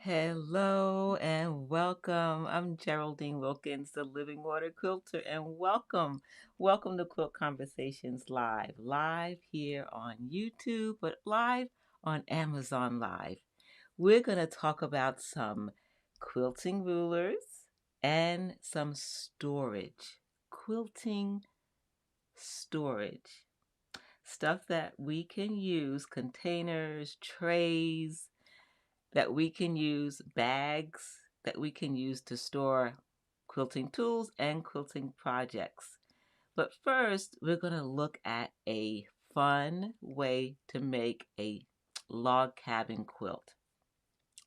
Hello and welcome. I'm Geraldine Wilkins, the Living Water Quilter, and welcome to Quilt Conversations live here on YouTube, but live on Amazon Live. We're going to talk about some quilting rulers and some storage, quilting storage, stuff that we can use, containers, trays, that we can use, bags that we can use to store quilting tools and quilting projects. But first, we're going to look at a fun way to make a log cabin quilt.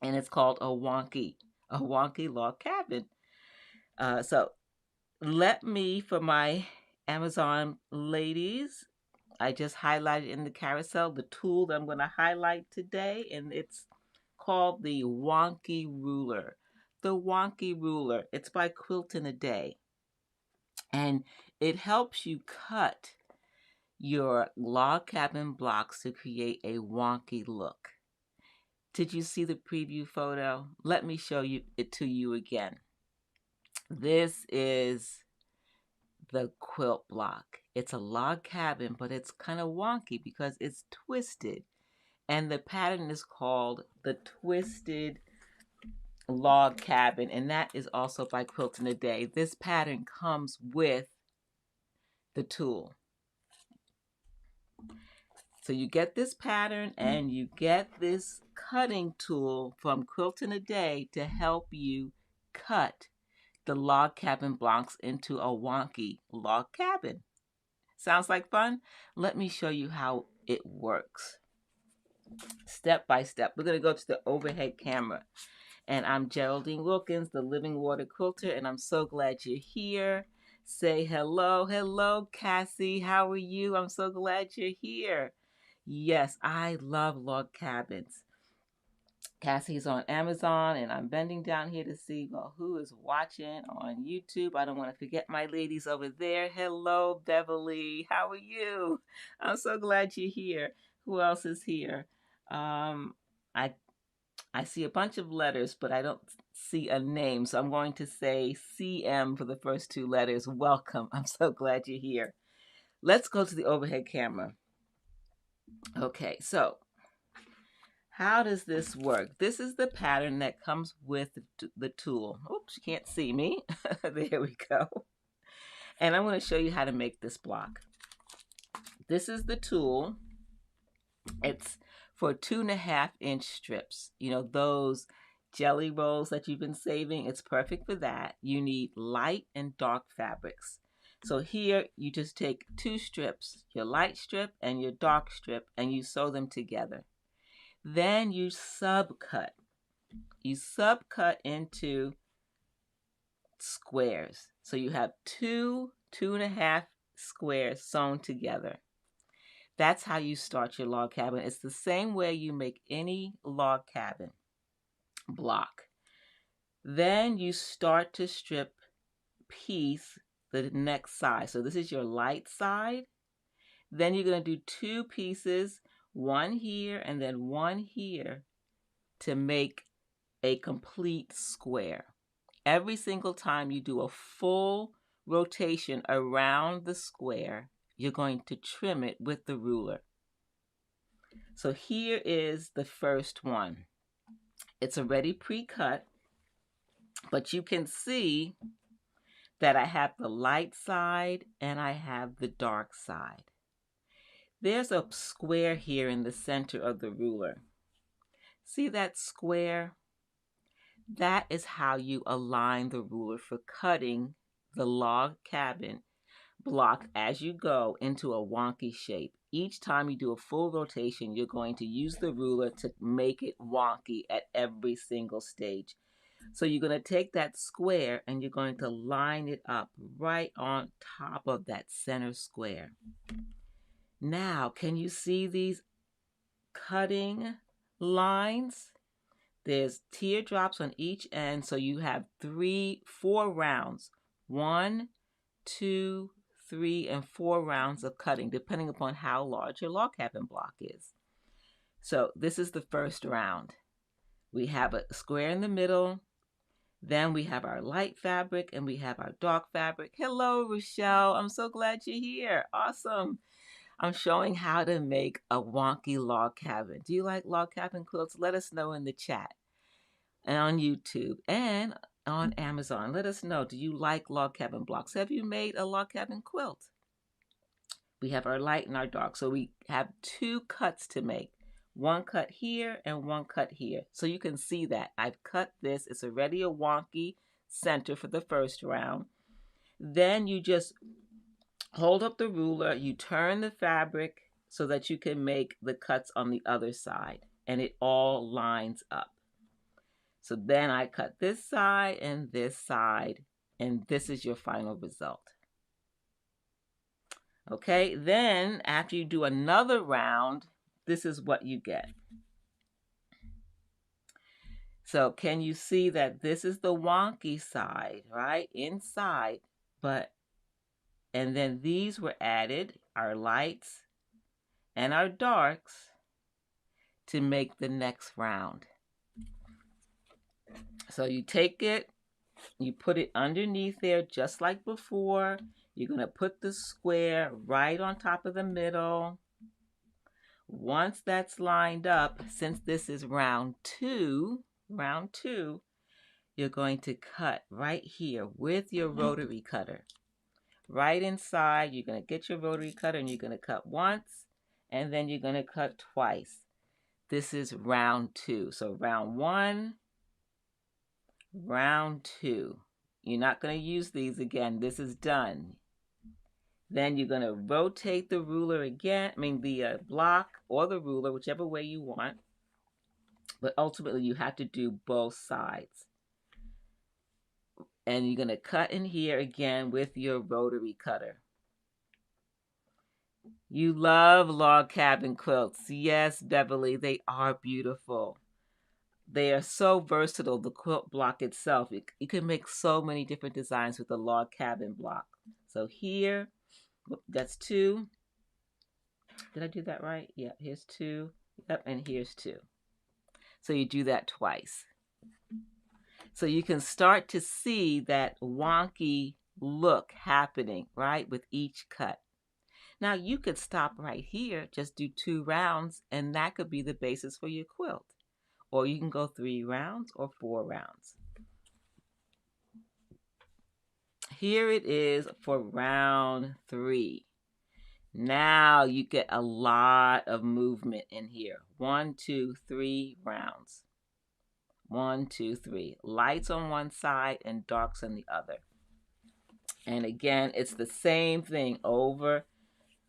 And it's called a Wonky Log Cabin. So let me, for my Amazon ladies, I just highlighted in the carousel the tool that I'm going to highlight today, and it's called the Wonky Ruler. The Wonky Ruler. It's by Quilt in a Day. And it helps you cut your log cabin blocks to create a wonky look. Did you see the preview photo? Let me show it to you again. This is the quilt block. It's a log cabin, but it's kind of wonky because it's twisted. And the pattern is called the Twisted Log Cabin, and that is also by Quilt in a Day. This pattern comes with the tool. So you get this pattern and you get this cutting tool from Quilt in a Day to help you cut the log cabin blocks into a wonky log cabin. Sounds like fun? Let me show you how it works. Step by step. We're going to go to the overhead camera. And I'm Geraldine Wilkins, the Living Water Quilter, and I'm so glad you're here. Say hello. Hello, Cassie. How are you? I'm so glad you're here. Yes, I love log cabins. Cassie's on Amazon, and I'm bending down here to see, well, who is watching on YouTube. I don't want to forget my ladies over there. Hello, Beverly. How are you? I'm so glad you're here. Who else is here? I see a bunch of letters, but I don't see a name. So I'm going to say CM for the first two letters. Welcome. I'm so glad you're here. Let's go to the overhead camera. Okay, so how does this work? This is the pattern that comes with the tool. Oops, you can't see me. There we go. And I'm going to show you how to make this block. This is the tool. It's for 2.5-inch strips. You know, those jelly rolls that you've been saving, it's perfect for that. You need light and dark fabrics. So here you just take 2 strips, your light strip and your dark strip, and you sew them together. Then you subcut. You subcut into squares. So you have 2.5 squares sewn together. That's how you start your log cabin. It's the same way you make any log cabin block. Then you start to strip piece the next side. So this is your light side. Then you're going to do 2 pieces, one here and then one here, to make a complete square. Every single time you do a full rotation around the square, you're going to trim it with the ruler. So here is the first one. It's already pre-cut, but you can see that I have the light side and I have the dark side. There's a square here in the center of the ruler. See that square? That is how you align the ruler for cutting the log cabin block as you go into a wonky shape. Each time you do a full rotation, you're going to use the ruler to make it wonky at every single stage. So you're going to take that square and you're going to line it up right on top of that center square. Now, can you see these cutting lines? There's teardrops on each end, so you have 4 rounds. 1, 2, 3, and 4 rounds of cutting, depending upon how large your log cabin block is. So this is the first round. We have a square in the middle. Then we have our light fabric and we have our dark fabric. Hello, Rochelle. I'm so glad you're here. Awesome. I'm showing how to make a wonky log cabin. Do you like log cabin quilts? Let us know in the chat and on YouTube and on Amazon. Let us know. Do you like log cabin blocks? Have you made a log cabin quilt? We have our light and our dark. So we have 2 cuts to make. 1 cut here and 1 cut here. So you can see that I've cut this. It's already a wonky center for the first round. Then you just hold up the ruler, you turn the fabric so that you can make the cuts on the other side, and it all lines up. So then I cut this side, and this is your final result. Okay, then after you do another round, this is what you get. So can you see that this is the wonky side, right? Inside, and then these were added, our lights and our darks, to make the next round. So you take it, you put it underneath there just like before. You're going to put the square right on top of the middle. Once that's lined up, since this is round two, you're going to cut right here with your rotary cutter. Right inside, you're going to get your rotary cutter and you're going to cut once, and then you're going to cut twice. This is round 2. So round 1, round 2. You're not going to use these again. This is done. Then you're going to rotate the ruler again, the block or the ruler, whichever way you want. But ultimately, you have to do both sides. And you're going to cut in here again with your rotary cutter. You love log cabin quilts. Yes, Beverly, they are beautiful. They are so versatile, the quilt block itself. You can make so many different designs with the log cabin block. So here, that's 2. Did I do that right? Yeah, here's 2. Yep, and here's 2. So you do that twice. So you can start to see that wonky look happening, right, with each cut. Now you could stop right here, just do 2 rounds, and that could be the basis for your quilt. Or you can go 3 rounds or 4 rounds. Here it is for round 3. Now you get a lot of movement in here. 1, 2, 3 rounds. 1, 2, 3. Lights on one side and darks on the other. And again, it's the same thing over.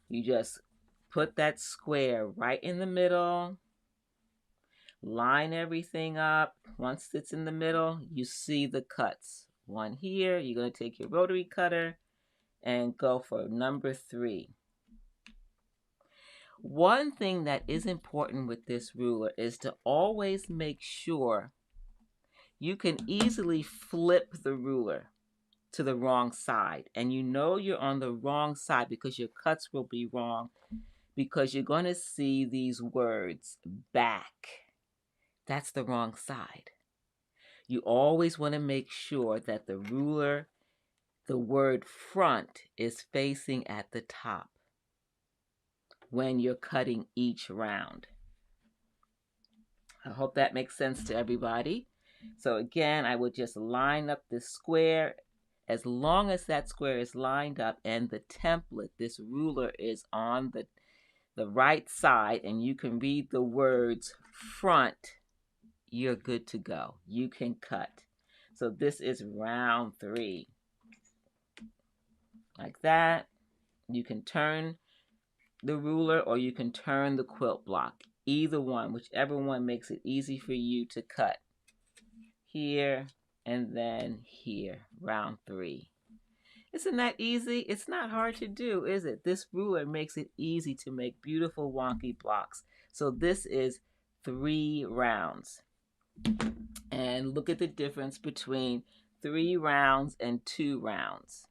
You just put that square right in the middle. Line everything up. Once it's in the middle, you see the cuts. 1 here. You're going to take your rotary cutter and go for number 3. One thing that is important with this ruler is to always make sure you can easily flip the ruler to the wrong side. And you know you're on the wrong side because your cuts will be wrong, because you're going to see these words, back. That's the wrong side. You always want to make sure that the ruler, the word front, is facing at the top when you're cutting each round. I hope that makes sense to everybody. So again, I would just line up this square. As long as that square is lined up and the template, this ruler, is on the right side and you can read the words front, you're good to go. You can cut. So this is round 3. Like that. You can turn the ruler or you can turn the quilt block. Either one, whichever one makes it easy for you to cut. Here and then here, round 3. Isn't that easy? It's not hard to do, is it? This ruler makes it easy to make beautiful wonky blocks. So this is 3 rounds. And look at the difference between 3 rounds and 2 rounds.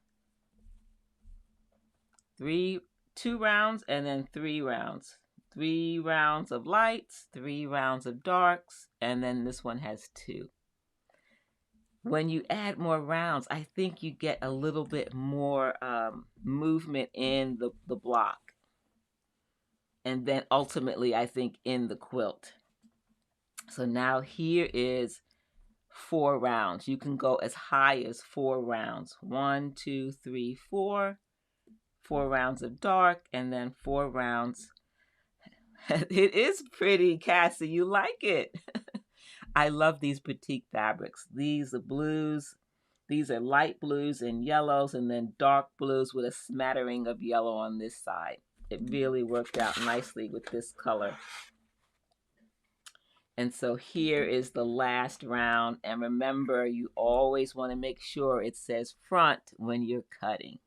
2 rounds and then 3 rounds. 3 rounds of lights, 3 rounds of darks, and then this one has 2. When you add more rounds, I think you get a little bit more movement in the block. And then ultimately, I think in the quilt. So now here is 4 rounds. You can go as high as 4 rounds. 1, 2, 3, 4. 4 rounds of dark, and then 4 rounds. It is pretty, Cassie. You like it. I love these boutique fabrics. These are blues. These are light blues and yellows, and then dark blues with a smattering of yellow on this side. It really worked out nicely with this color. And so here is the last round. And remember, you always want to make sure it says front when you're cutting.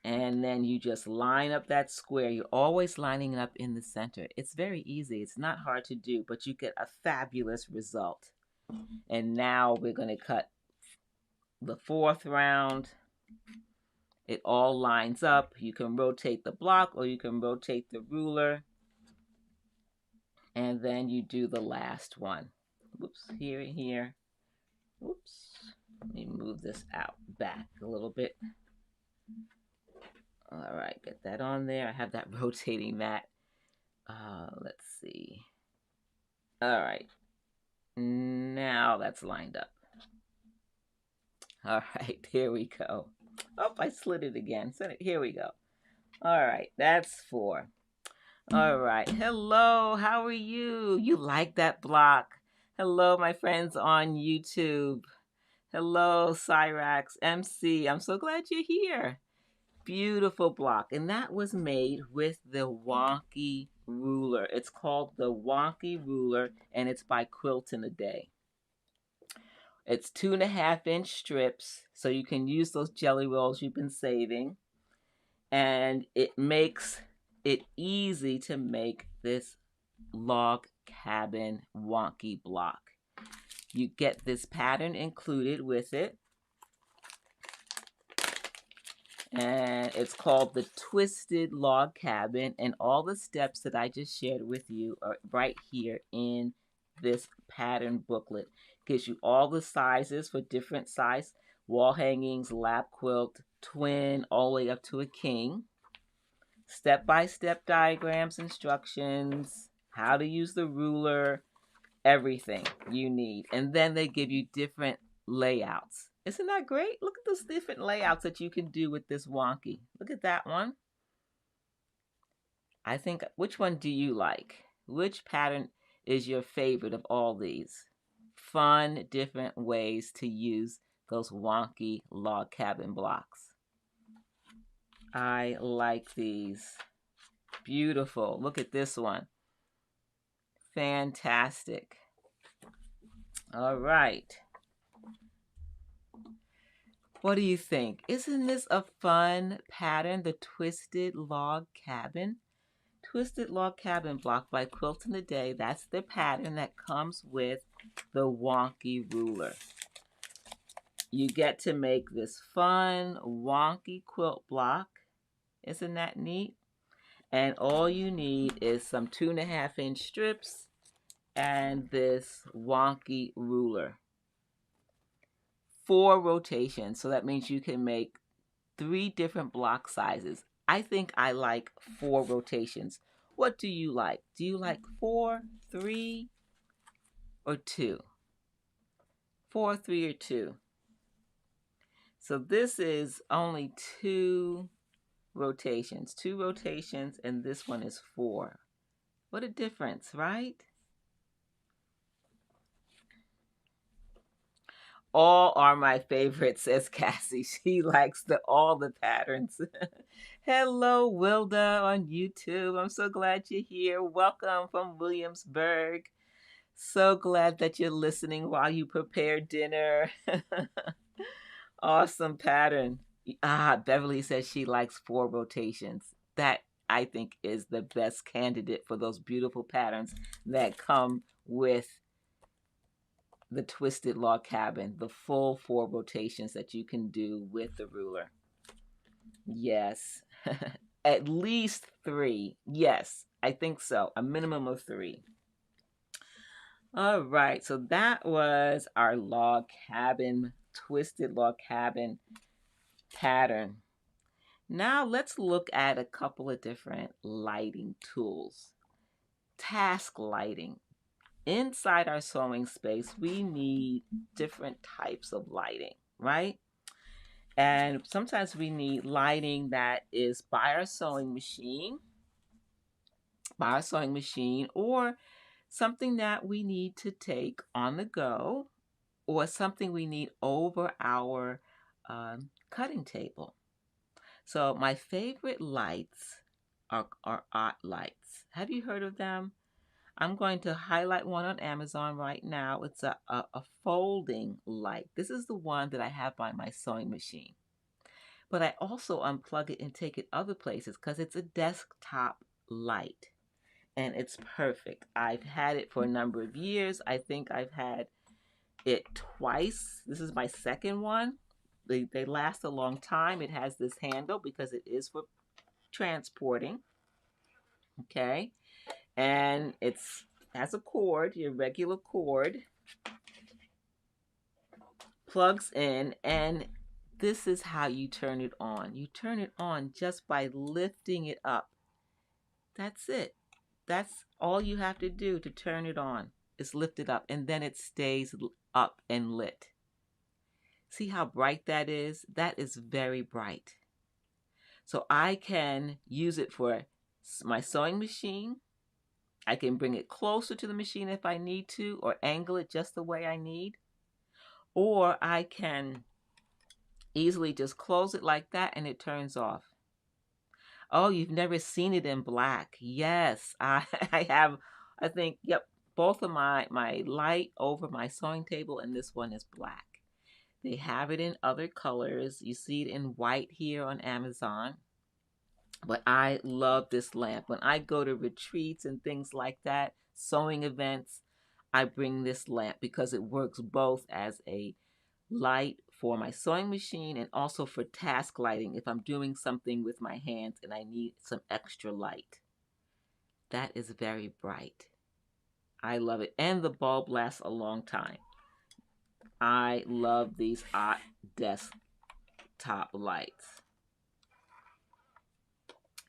And then you just line up that square. You're always lining it up in the center. It's very easy. It's not hard to do, but you get a fabulous result. And now we're going to cut the 4th round. It all lines up. You can rotate the block or you can rotate the ruler. And then you do the last one. Whoops, here and here. Whoops. Let me move this out back a little bit. All right, get that on there. I have that rotating mat. Let's see. All right. Now that's lined up. All right, here we go. Oh, I slid it again. Here we go. All right, that's 4. All right. Hello, how are you? You like that block? Hello, my friends on YouTube. Hello, Cyrax, MC. I'm so glad you're here. Beautiful block. And that was made with the Wonky Ruler. It's called the Wonky Ruler, and it's by Quilting a Day. It's 2.5-inch strips, so you can use those jelly rolls you've been saving. And it makes it easy to make this log cabin wonky block. You get this pattern included with it. And it's called the Twisted Log Cabin, and all the steps that I just shared with you are right here in this pattern booklet. Gives you all the sizes for different size wall hangings, lap quilt, twin, all the way up to a king. Step-by-step diagrams, instructions, how to use the ruler, everything you need. And then they give you different layouts. Isn't that great? Look at those different layouts that you can do with this wonky. Look at that one. I think, which one do you like? Which pattern is your favorite of all these? Fun, different ways to use those wonky log cabin blocks. I like these. Beautiful. Look at this one. Fantastic. All right. What do you think? Isn't this a fun pattern? The Twisted Log Cabin. Twisted Log Cabin block by Quilting a Day. That's the pattern that comes with the Wonky Ruler. You get to make this fun, wonky quilt block. Isn't that neat? And all you need is some 2.5-inch strips and this wonky ruler. 4 rotations, so that means you can make 3 different block sizes. I think I like 4 rotations. What do you like? Do you like 4, 3, or 2? 4, 3, or 2? So this is only 2 rotations. 2 rotations, and this one is 4. What a difference, right? All are my favorites, says Cassie. She likes all the patterns. Hello, Wilda on YouTube. I'm so glad you're here. Welcome from Williamsburg. So glad that you're listening while you prepare dinner. Awesome pattern. Beverly says she likes 4 rotations. That, I think, is the best candidate for those beautiful patterns that come with the Twisted Log Cabin, the full 4 rotations that you can do with the ruler. Yes. At least 3. Yes, I think so. A minimum of 3. All right, so that was our log cabin, twisted log cabin pattern. Now let's look at a couple of different lighting tools. Task lighting. Inside our sewing space, we need different types of lighting, right? And sometimes we need lighting that is by our sewing machine, or something that we need to take on the go, or something we need over our cutting table. So my favorite lights are art lights. Have you heard of them? I'm going to highlight one on Amazon right now. It's a folding light. This is the one that I have by my sewing machine. But I also unplug it and take it other places because it's a desktop light. And it's perfect. I've had it for a number of years. I think I've had it twice. This is my second one. They last a long time. It has this handle because it is for transporting. Okay. And it's has a cord, your regular cord, plugs in, and this is how you turn it on. You turn it on just by lifting it up. That's it. That's all you have to do to turn it on, is lift it up, and then it stays up and lit. See how bright that is? That is very bright. So I can use it for my sewing machine. I can bring it closer to the machine if I need to, or angle it just the way I need. Or I can easily just close it like that and it turns off. Oh, you've never seen it in black. Yes, I have, I think, yep, both of my light over my sewing table, and this one is black. They have it in other colors. You see it in white here on Amazon. But I love this lamp. When I go to retreats and things like that, sewing events, I bring this lamp because it works both as a light for my sewing machine and also for task lighting if I'm doing something with my hands and I need some extra light. That is very bright. I love it. And the bulb lasts a long time. I love these art desktop lights.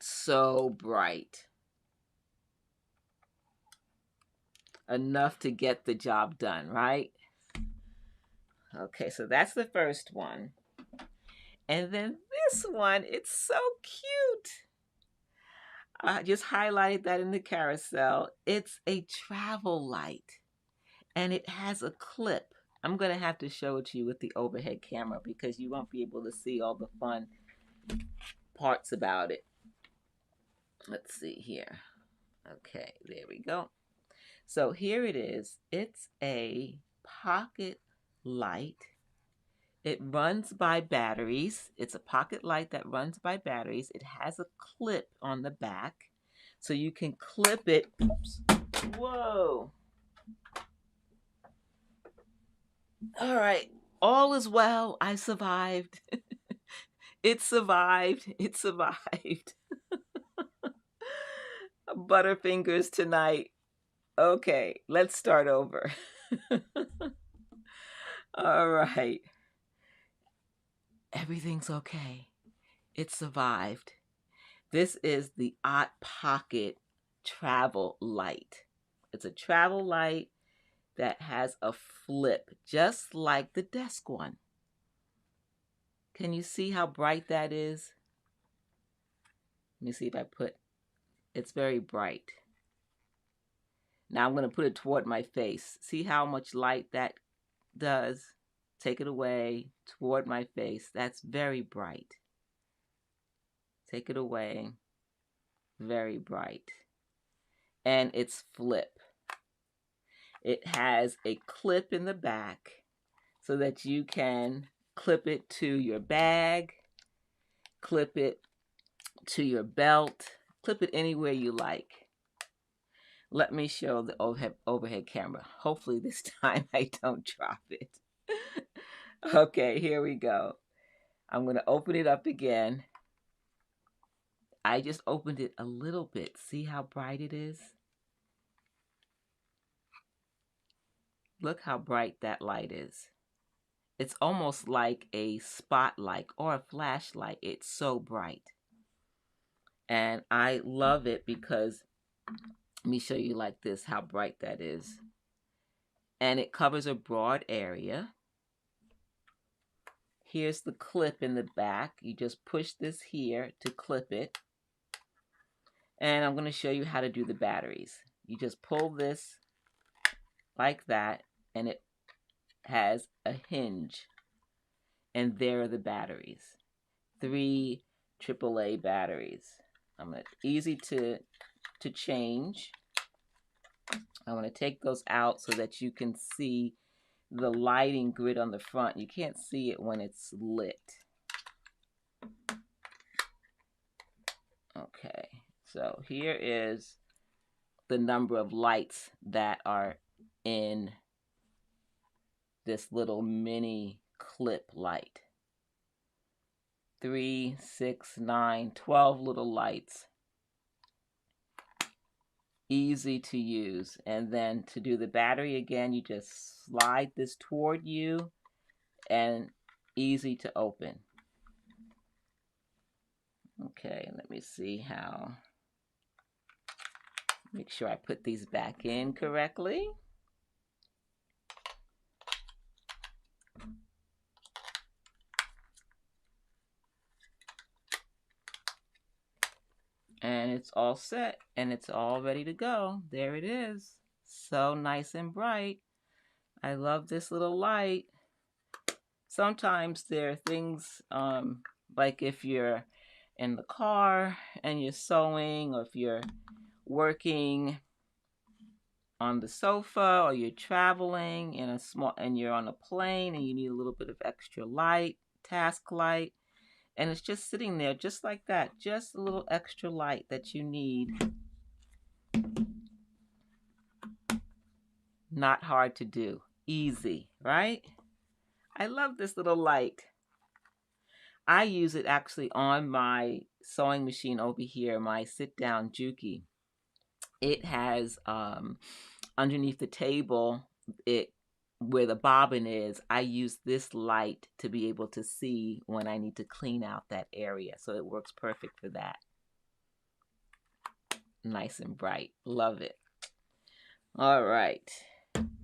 So bright. Enough to get the job done, right? Okay, so that's the first one. And then this one, it's so cute. I just highlighted that in the carousel. It's a travel light, and it has a clip. I'm going to have to show it to you with the overhead camera because you won't be able to see all the fun parts about it. Let's see here. Okay, there we go. So here it is. It's a pocket light. It runs by batteries. It's a pocket light that runs by batteries. It has a clip on the back, so you can clip it. Oops. Whoa. All right. All is well. I survived. It survived. It survived. Butterfingers tonight. Okay, let's start over. All right. Everything's okay. It survived. This is the Art Pocket travel light. It's a travel light that has a flip, just like the desk one. Can you see how bright that is? Let me see if I put, it's very bright. Now I'm going to put it toward my face. See how much light that does? Take it away toward my face. That's very bright. Take it away. Very bright. And it's flip. It has a clip in the back so that you can clip it to your bag, clip it to your belt, clip it anywhere you like. Let me show the overhead camera. Hopefully this time I don't drop it. Okay, here we go. I'm going to open it up again. I just opened it a little bit. See how bright it is? Look how bright that light is. It's almost like a spotlight or a flashlight. It's so bright. And I love it because, let me show you like this, how bright that is. And it covers a broad area. Here's the clip in the back. You just push this here to clip it. And I'm going to show you how to do the batteries. You just pull this like that, and it has a hinge. And there are the batteries. 3 AAA batteries. Easy to change. I want to take those out so that you can see the lighting grid on the front. You can't see it when it's lit. Okay, so here is the number of lights that are in this little mini clip light. 3, 6, 9, 12 little lights. Easy to use. And then to do the battery again, you just slide this toward you and easy to open. Okay, let me see how. Make sure I put these back in correctly. And it's all set, and it's all ready to go. There it is. So nice and bright. I love this little light. Sometimes there are things, like if you're in the car and you're sewing, or if you're working on the sofa, or you're traveling in and you're on a plane and you need a little bit of extra light, task light. And it's just sitting there just like that. Just a little extra light that you need. Not hard to do. Easy, right? I love this little light. I use it actually on my sewing machine over here, my sit-down Juki. It has underneath the table, where the bobbin is, I use this light to be able to see when I need to clean out that area. So it works perfect for that. Nice and bright. Love it. All right.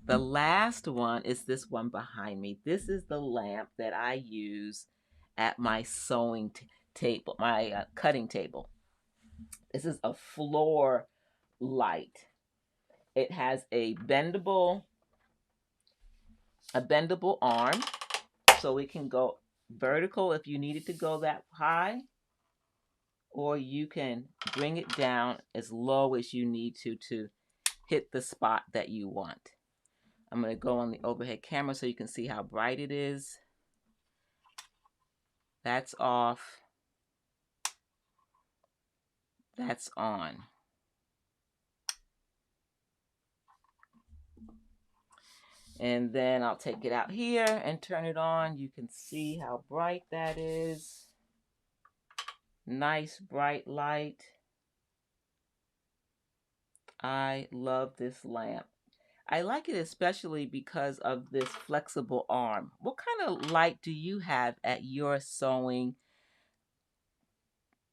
The last one is this one behind me. This is the lamp that I use at my sewing table, my cutting table. This is a floor light. It has a bendable arm, so it can go vertical if you need it to go that high, or you can bring it down as low as you need to hit the spot that you want. I'm going to go on the overhead camera so you can see how bright it is. That's off. That's on. And then I'll take it out here and turn it on. You can see how bright that is. Nice bright light. I love this lamp. I like it especially because of this flexible arm. What kind of light do you have at your sewing,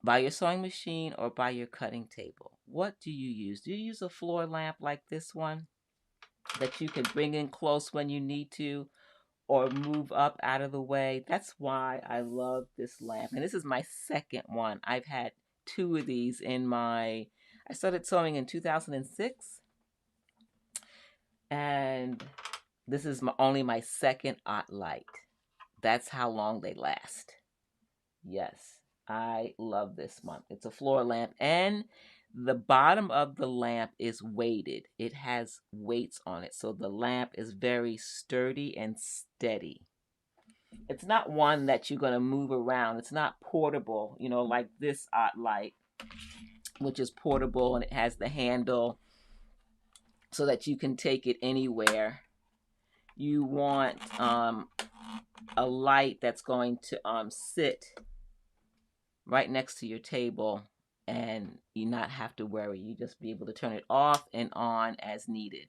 by your sewing machine or by your cutting table? What do you use? Do you use a floor lamp like this one that you can bring in close when you need to, or move up out of the way? That's why I love this lamp. And this is my second one. I've had 2 of these I started sewing in 2006. And this is only my second light. That's how long they last. Yes, I love this one. It's a floor lamp, and the bottom of the lamp is weighted. It has weights on it, so the lamp is very sturdy and steady. It's not one that you're going to move around. It's not portable, like this light, which is portable, and it has the handle so that you can take it anywhere. You want a light that's going to sit right next to your table and you not have to worry. You just be able to turn it off and on as needed.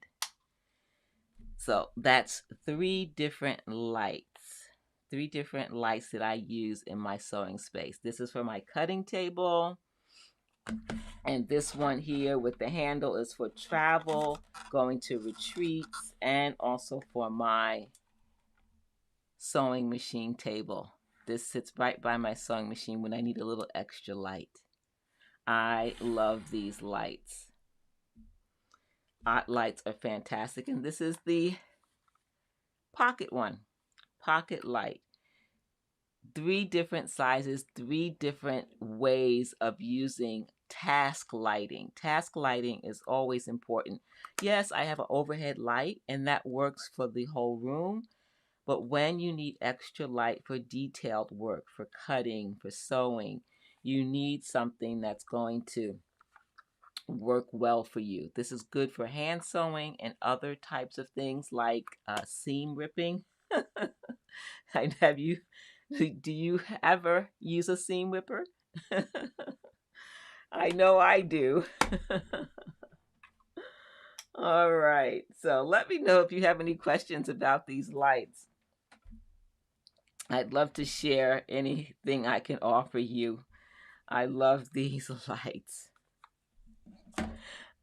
So that's three different lights. Three different lights that I use in my sewing space. This is for my cutting table. And this one here with the handle is for travel, going to retreats, and also for my sewing machine table. This sits right by my sewing machine when I need a little extra light. I love these lights. Art lights are fantastic. And this is the pocket one, pocket light. Three different sizes, three different ways of using task lighting. Task lighting is always important. Yes, I have an overhead light and that works for the whole room. But when you need extra light for detailed work, for cutting, for sewing, you need something that's going to work well for you. This is good for hand sewing and other types of things like seam ripping. Have you, do you ever use a seam ripper? I know I do. All right, so let me know if you have any questions about these lights. I'd love to share anything I can offer you. I love these lights.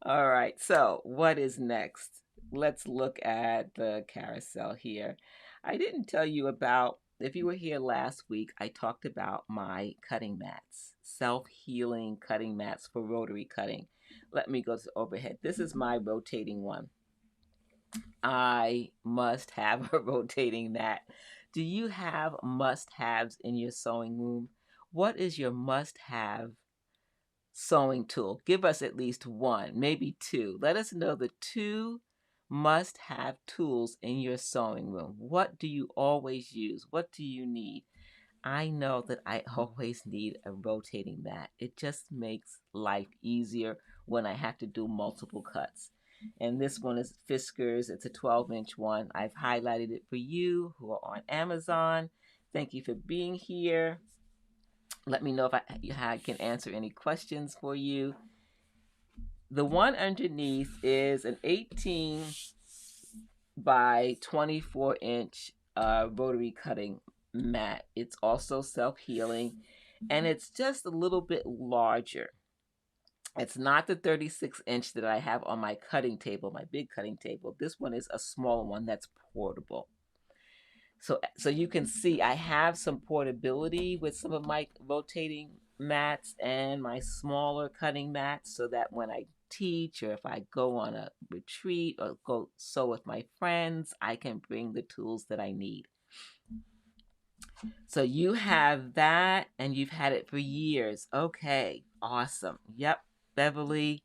All right, so what is next? Let's look at the carousel here. I didn't tell you about, if you were here last week, I talked about my cutting mats, self-healing cutting mats for rotary cutting. Let me go to overhead. This is my rotating one. I must have a rotating mat. Do you have must-haves in your sewing room? What is your must-have sewing tool? Give us at least one, maybe two. Let us know the two must-have tools in your sewing room. What do you always use? What do you need? I know that I always need a rotating mat. It just makes life easier when I have to do multiple cuts. And this one is Fisker's. It's a 12-inch one. I've highlighted it for you who are on Amazon. Thank you for being here. Let me know if I can answer any questions for you. The one underneath is an 18 by 24-inch rotary cutting mat. It's also self-healing, and it's just a little bit larger. It's not the 36-inch that I have on my cutting table, my big cutting table. This one is a smaller one that's portable. So you can see I have some portability with some of my rotating mats and my smaller cutting mats, so that when I teach or if I go on a retreat or go sew with my friends, I can bring the tools that I need. So you have that and you've had it for years. Okay, awesome. Yep, Beverly,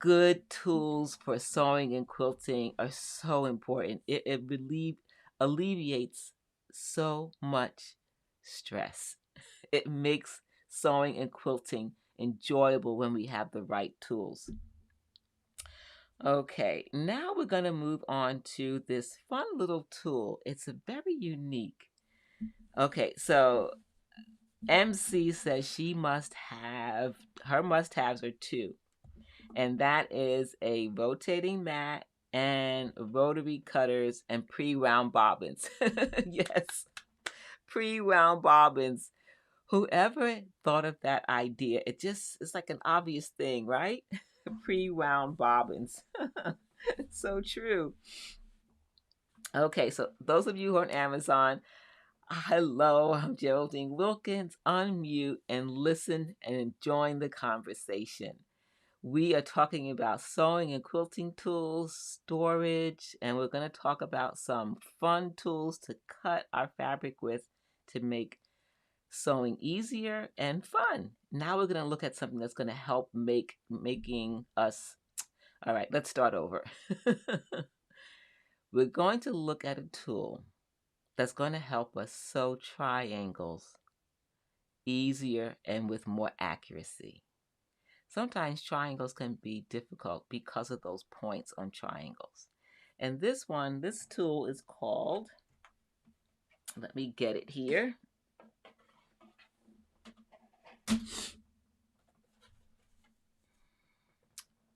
good tools for sewing and quilting are so important. It alleviates so much stress. It makes sewing and quilting enjoyable when we have the right tools. Okay, now we're going to move on to this fun little tool. It's a very unique. Okay, so MC says she must have, her must-haves are two. And that is a rotating mat and rotary cutters and pre-wound bobbins. Yes, pre-wound bobbins. Whoever thought of that idea, it's like an obvious thing, right? Pre-wound bobbins. So true. Okay, so those of you who are on Amazon, hello, I'm Geraldine Wilkins. Unmute and listen and join the conversation. We are talking about sewing and quilting tools, storage, and we're going to talk about some fun tools to cut our fabric with to make sewing easier and fun. Now we're going to look at something that's going to help making us. All right, let's start over. We're going to look at a tool that's going to help us sew triangles easier and with more accuracy. Sometimes triangles can be difficult because of those points on triangles. And this tool is called, let me get it here.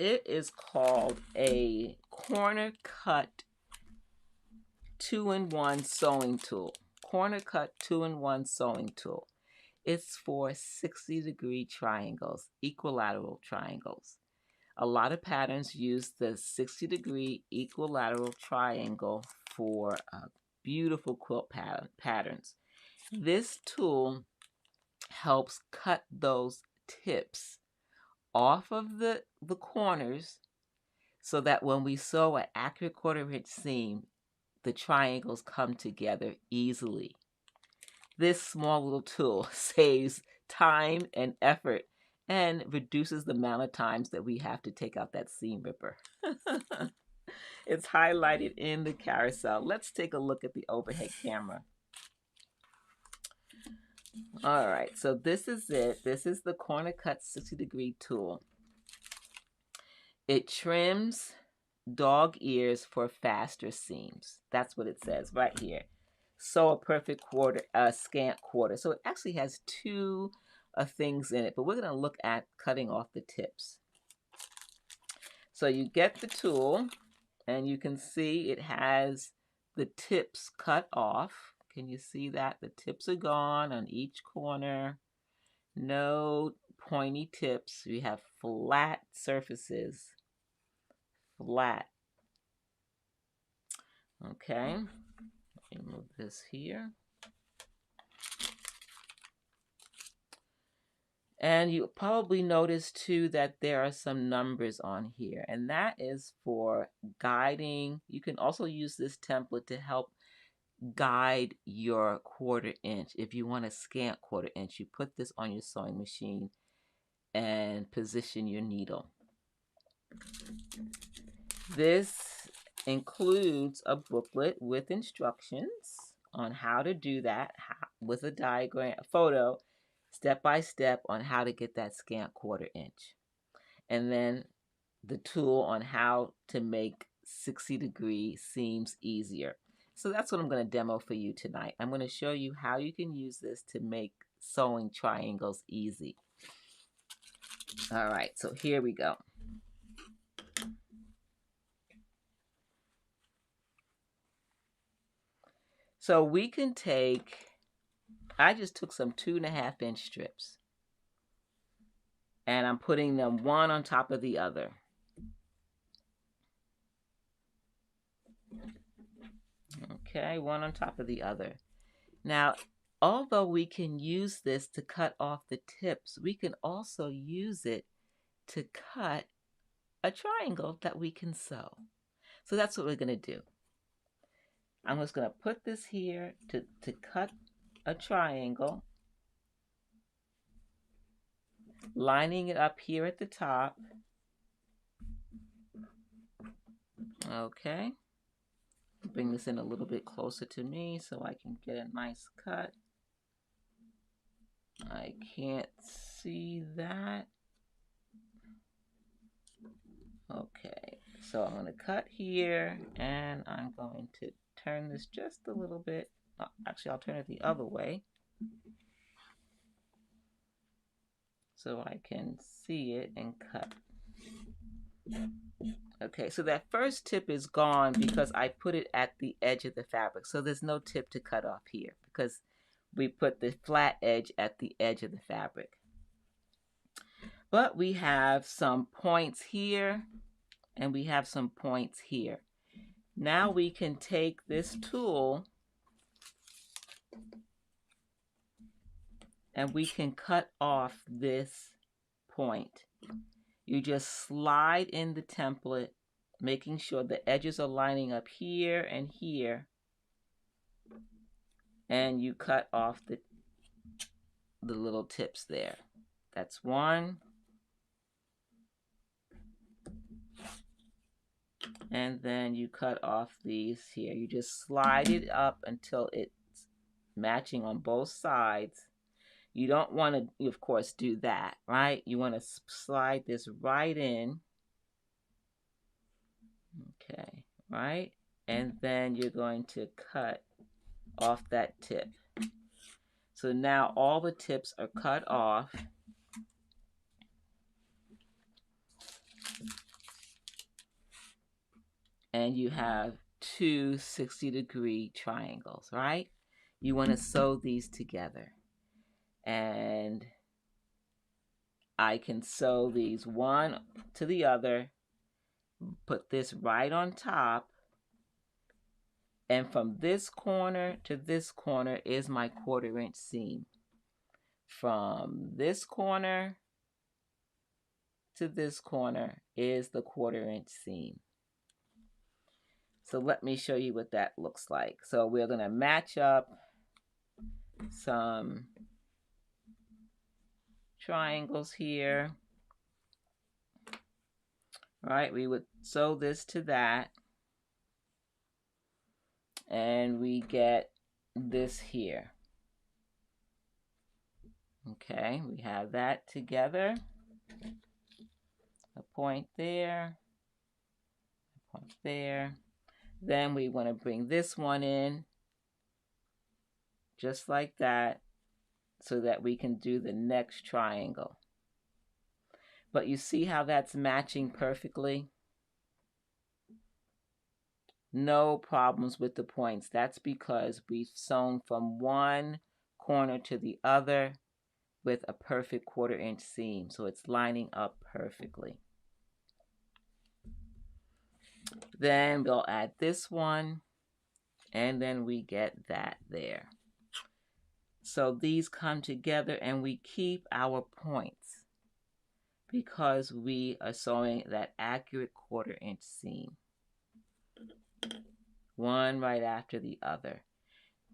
It is called a corner cut 2-in-1 sewing tool. Corner cut 2-in-1 sewing tool. It's for 60-degree triangles, equilateral triangles. A lot of patterns use the 60-degree equilateral triangle for beautiful quilt patterns. This tool helps cut those tips off of the corners so that when we sew an accurate 1/4 inch seam, the triangles come together easily. This small little tool saves time and effort and reduces the amount of times that we have to take out that seam ripper. It's highlighted in the carousel. Let's take a look at the overhead camera. All right, so this is it. This is the corner cut 60-degree tool. It trims dog ears for faster seams. That's what it says right here. Sew a perfect scant 1/4. So it actually has two things in it, but we're going to look at cutting off the tips. So you get the tool, and you can see it has the tips cut off. Can you see that? The tips are gone on each corner. No pointy tips. We have flat surfaces. Flat. Okay. Let me move this here. And you probably notice too that there are some numbers on here, and that is for guiding. You can also use this template to help guide your 1/4 inch. If you want a scant 1/4 inch, you put this on your sewing machine and position your needle. This includes a booklet with instructions on how to do that, with a diagram, a photo, step by step on how to get that scant 1/4 inch. And then the tool on how to make 60-degree seams easier. So that's what I'm going to demo for you tonight. I'm going to show you how you can use this to make sewing triangles easy. All right, so here we go. So we can take, I just took some 2.5 inch strips, and I'm putting them one on top of the other. Okay, one on top of the other. Now, although we can use this to cut off the tips, we can also use it to cut a triangle that we can sew. So that's what we're going to do. I'm just going to put this here to cut a triangle, lining it up here at the top. Okay. Bring this in a little bit closer to me so I can get a nice cut. I can't see that. Okay, so I'm going to cut here, and I'm going to turn this just a little bit. Actually, I'll turn it the other way so I can see it and cut. Okay, so that first tip is gone because I put it at the edge of the fabric. So there's no tip to cut off here because we put the flat edge at the edge of the fabric. But we have some points here and we have some points here. Now we can take this tool and we can cut off this point. You just slide in the template, making sure the edges are lining up here and here, and you cut off the little tips there. That's one. And then you cut off these here. You just slide it up until it's matching on both sides. You don't want to, of course, do that, right? You want to slide this right in. Okay, right? And then you're going to cut off that tip. So now all the tips are cut off. and you have two 60-degree triangles, right? You want to sew these together. And I can sew these one to the other, put this right on top, and from this corner to this corner is my 1/4 inch seam. From this corner to this corner is the 1/4 inch seam. So let me show you what that looks like. So we're going to match up some triangles here. Right, we would sew this to that, and we get this here. Okay, we have that together. A point there, a point there. Then we want to bring this one in just like that so that we can do the next triangle. But you see how that's matching perfectly? No problems with the points. That's because we've sewn from one corner to the other with a perfect 1/4 inch seam. So it's lining up perfectly. Then we'll add this one, and then we get that there. So these come together and we keep our points because we are sewing that accurate 1/4 inch seam. One right after the other.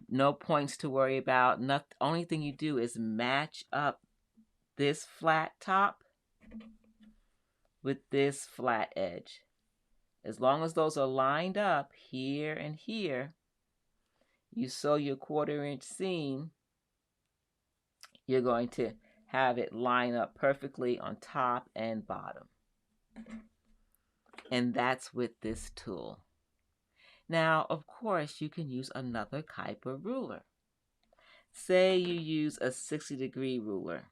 No points to worry about. The only thing you do is match up this flat top with this flat edge. As long as those are lined up here and here, you sew your 1/4 inch seam, you're going to have it line up perfectly on top and bottom. And that's with this tool. Now, of course, you can use another type of ruler. Say you use a 60-degree ruler.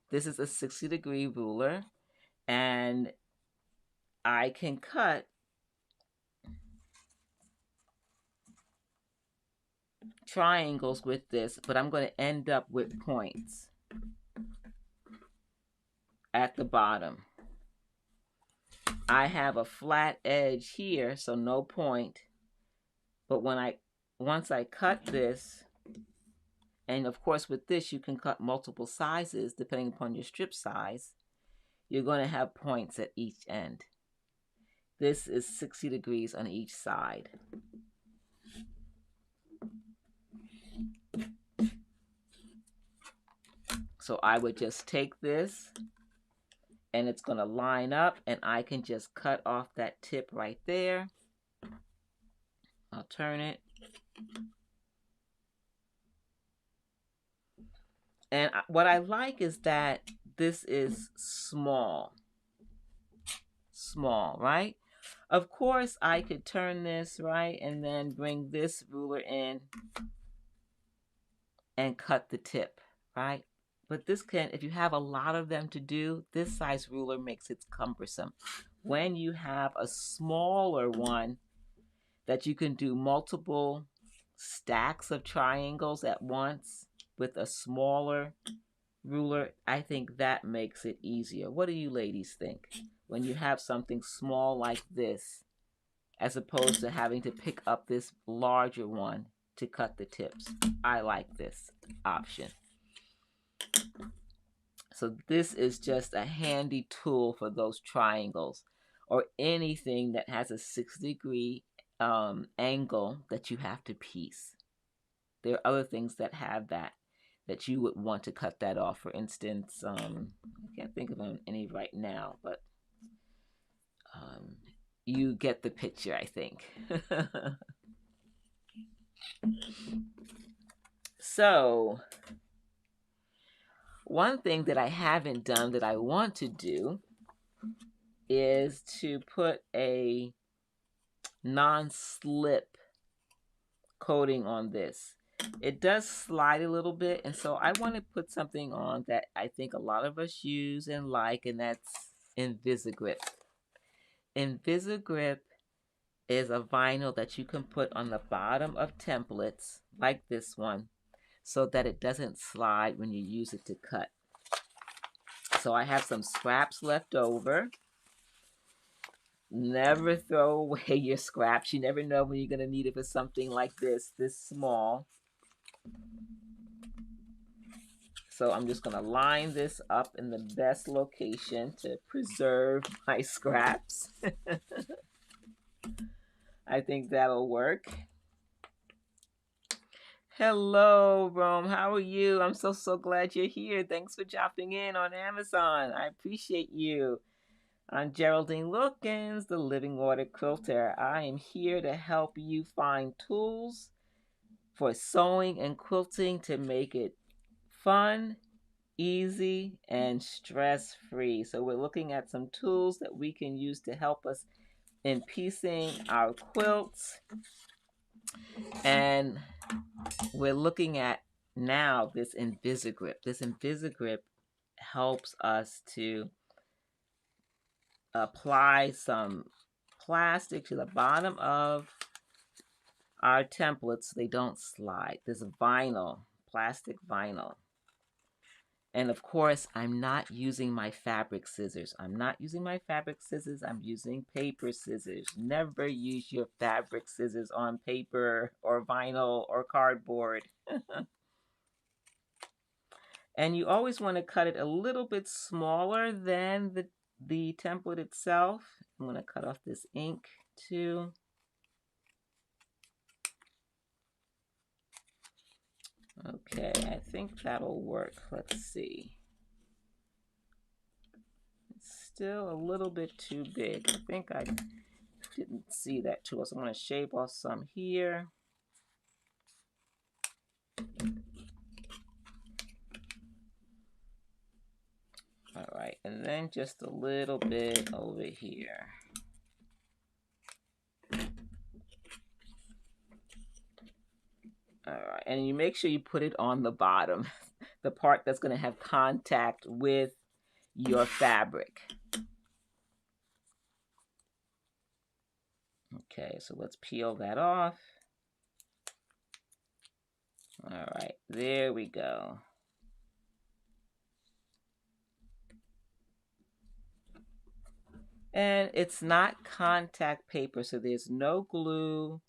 This is a 60-degree ruler, and I can cut triangles with this, but I'm going to end up with points at the bottom. I have a flat edge here, so no point. But once I cut this, and of course with this you can cut multiple sizes depending upon your strip size, you're going to have points at each end. This is 60 degrees on each side. So I would just take this, and it's going to line up, and I can just cut off that tip right there. I'll turn it. And what I like is that this is small, right? Of course, I could turn this, right, and then bring this ruler in and cut the tip, right? But this can, if you have a lot of them to do, this size ruler makes it cumbersome. When you have a smaller one that you can do multiple stacks of triangles at once with a smaller ruler, I think that makes it easier. What do you ladies think? When you have something small like this, as opposed to having to pick up this larger one to cut the tips. I like this option. So this is just a handy tool for those triangles or anything that has a 60-degree angle that you have to piece. There are other things that have that you would want to cut that off. For instance, I can't think of any right now, but you get the picture, I think. So, one thing that I haven't done that I want to do is to put a non-slip coating on this. It does slide a little bit, and so I want to put something on that I think a lot of us use and like, and that's Invisigrip. Invisigrip is a vinyl that you can put on the bottom of templates like this one so that it doesn't slide when you use it to cut. So I have some scraps left over. Never throw away your scraps. You never know when you're going to need it for something like this small. So I'm just going to line this up in the best location to preserve my scraps. I think that'll work. Hello, Rome. How are you? I'm so glad you're here. Thanks for dropping in on Amazon. I appreciate you. I'm Geraldine Wilkins, the Living Water Quilter. I am here to help you find tools for sewing and quilting to make it fun, easy, and stress-free. So we're looking at some tools that we can use to help us in piecing our quilts. And we're looking at now this Invisigrip. This Invisigrip helps us to apply some plastic to the bottom of our templates so they don't slide. This vinyl, plastic vinyl. And of course, I'm not using my fabric scissors. I'm using paper scissors. Never use your fabric scissors on paper or vinyl or cardboard. And you always want to cut it a little bit smaller than the template itself. I'm going to cut off this ink too. Okay, I think that'll work. Let's see. It's still a little bit too big. I think I didn't see that too well. So I'm going to shave off some here. All right, and then just a little bit over here. All right, and you make sure you put it on the bottom, the part that's going to have contact with your fabric. Okay, so let's peel that off. All right, there we go. And it's not contact paper, so there's no glue.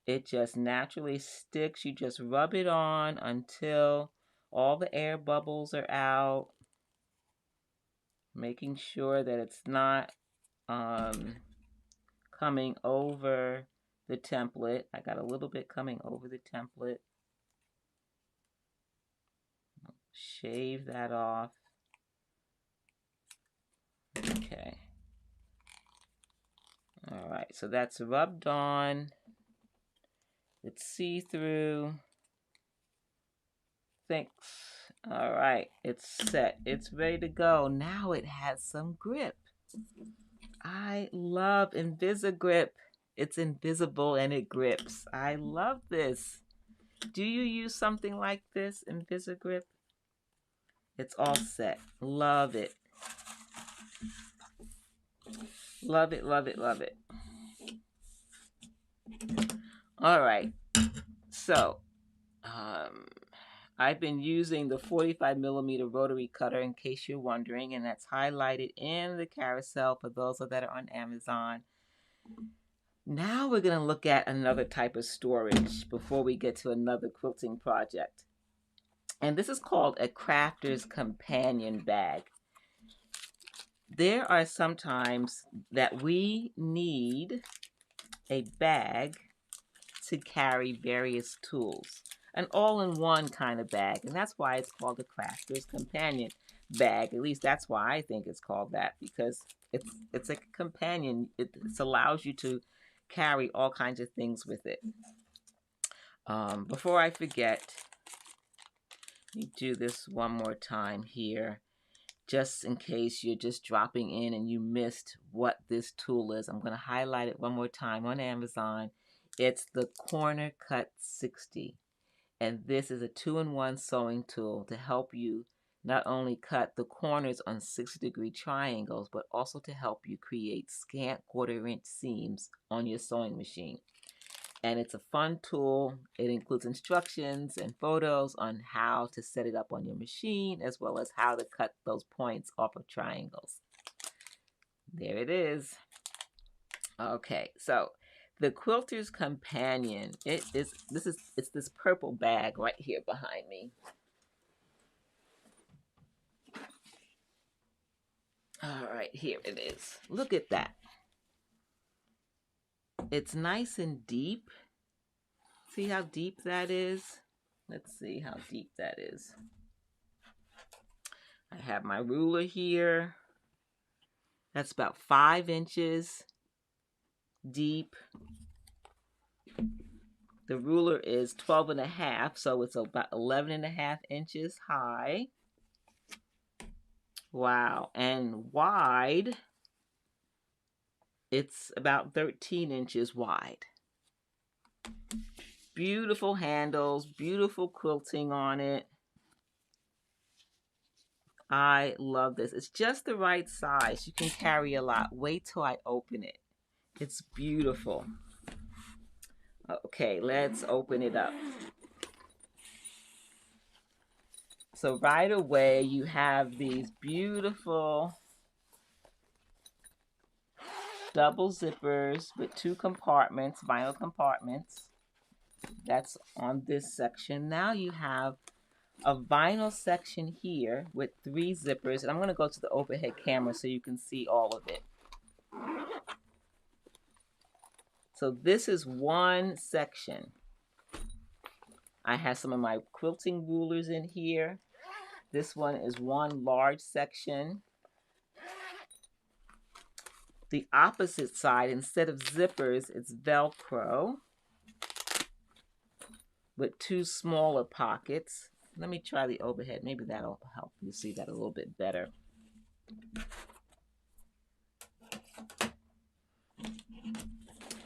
It just naturally sticks. You just rub it on until all the air bubbles are out. Making sure that it's not coming over the template. I got a little bit coming over the template. Shave that off. Okay. All right, so that's rubbed on. It's see-through. Thanks. All right, it's set. It's ready to go. Now it has some grip. I love Invisigrip. It's invisible and it grips. I love this. Do you use something like this, Invisigrip? It's all set. Love it. Love it, love it, love it. All right. So, I've been using the 45mm rotary cutter in case you're wondering, and that's highlighted in the carousel for those that are on Amazon. Now we're going to look at another type of storage before we get to another quilting project. And this is called a crafter's companion bag. There are some times that we need a bag to carry various tools. An all-in-one kind of bag, and that's why it's called a crafter's companion bag. At least that's why I think it's called that, because it's like a companion. It allows you to carry all kinds of things with it. Before I forget, let me do this one more time here, just in case you're just dropping in and you missed what this tool is. I'm going to highlight it one more time on Amazon. It's the Corner Cut 60. And this is a 2-in-1 sewing tool to help you not only cut the corners on 60-degree triangles, but also to help you create scant 1/4-inch seams on your sewing machine. And it's a fun tool. It includes instructions and photos on how to set it up on your machine, as well as how to cut those points off of triangles. There it is. Okay, so the Quilter's Companion. It's this purple bag right here behind me. All right, here it is. Look at that. It's nice and deep. See how deep that is? Let's see how deep that is. I have my ruler here. That's about 5 inches deep. The ruler is 12.5, so it's about 11.5 inches high. Wow. And wide, it's about 13 inches wide. Beautiful handles, beautiful quilting on it. I love this. It's just the right size. You can carry a lot. Wait till I open it. It's beautiful. Okay, let's open it up. So right away, you have these beautiful double zippers with 2 compartments, vinyl compartments. That's on this section. Now you have a vinyl section here with 3 zippers. And I'm going to go to the overhead camera so you can see all of it. So this is one section. I have some of my quilting rulers in here. This one is one large section. The opposite side, instead of zippers, it's Velcro with 2 smaller pockets. Let me try the overhead. Maybe that'll help you see that a little bit better.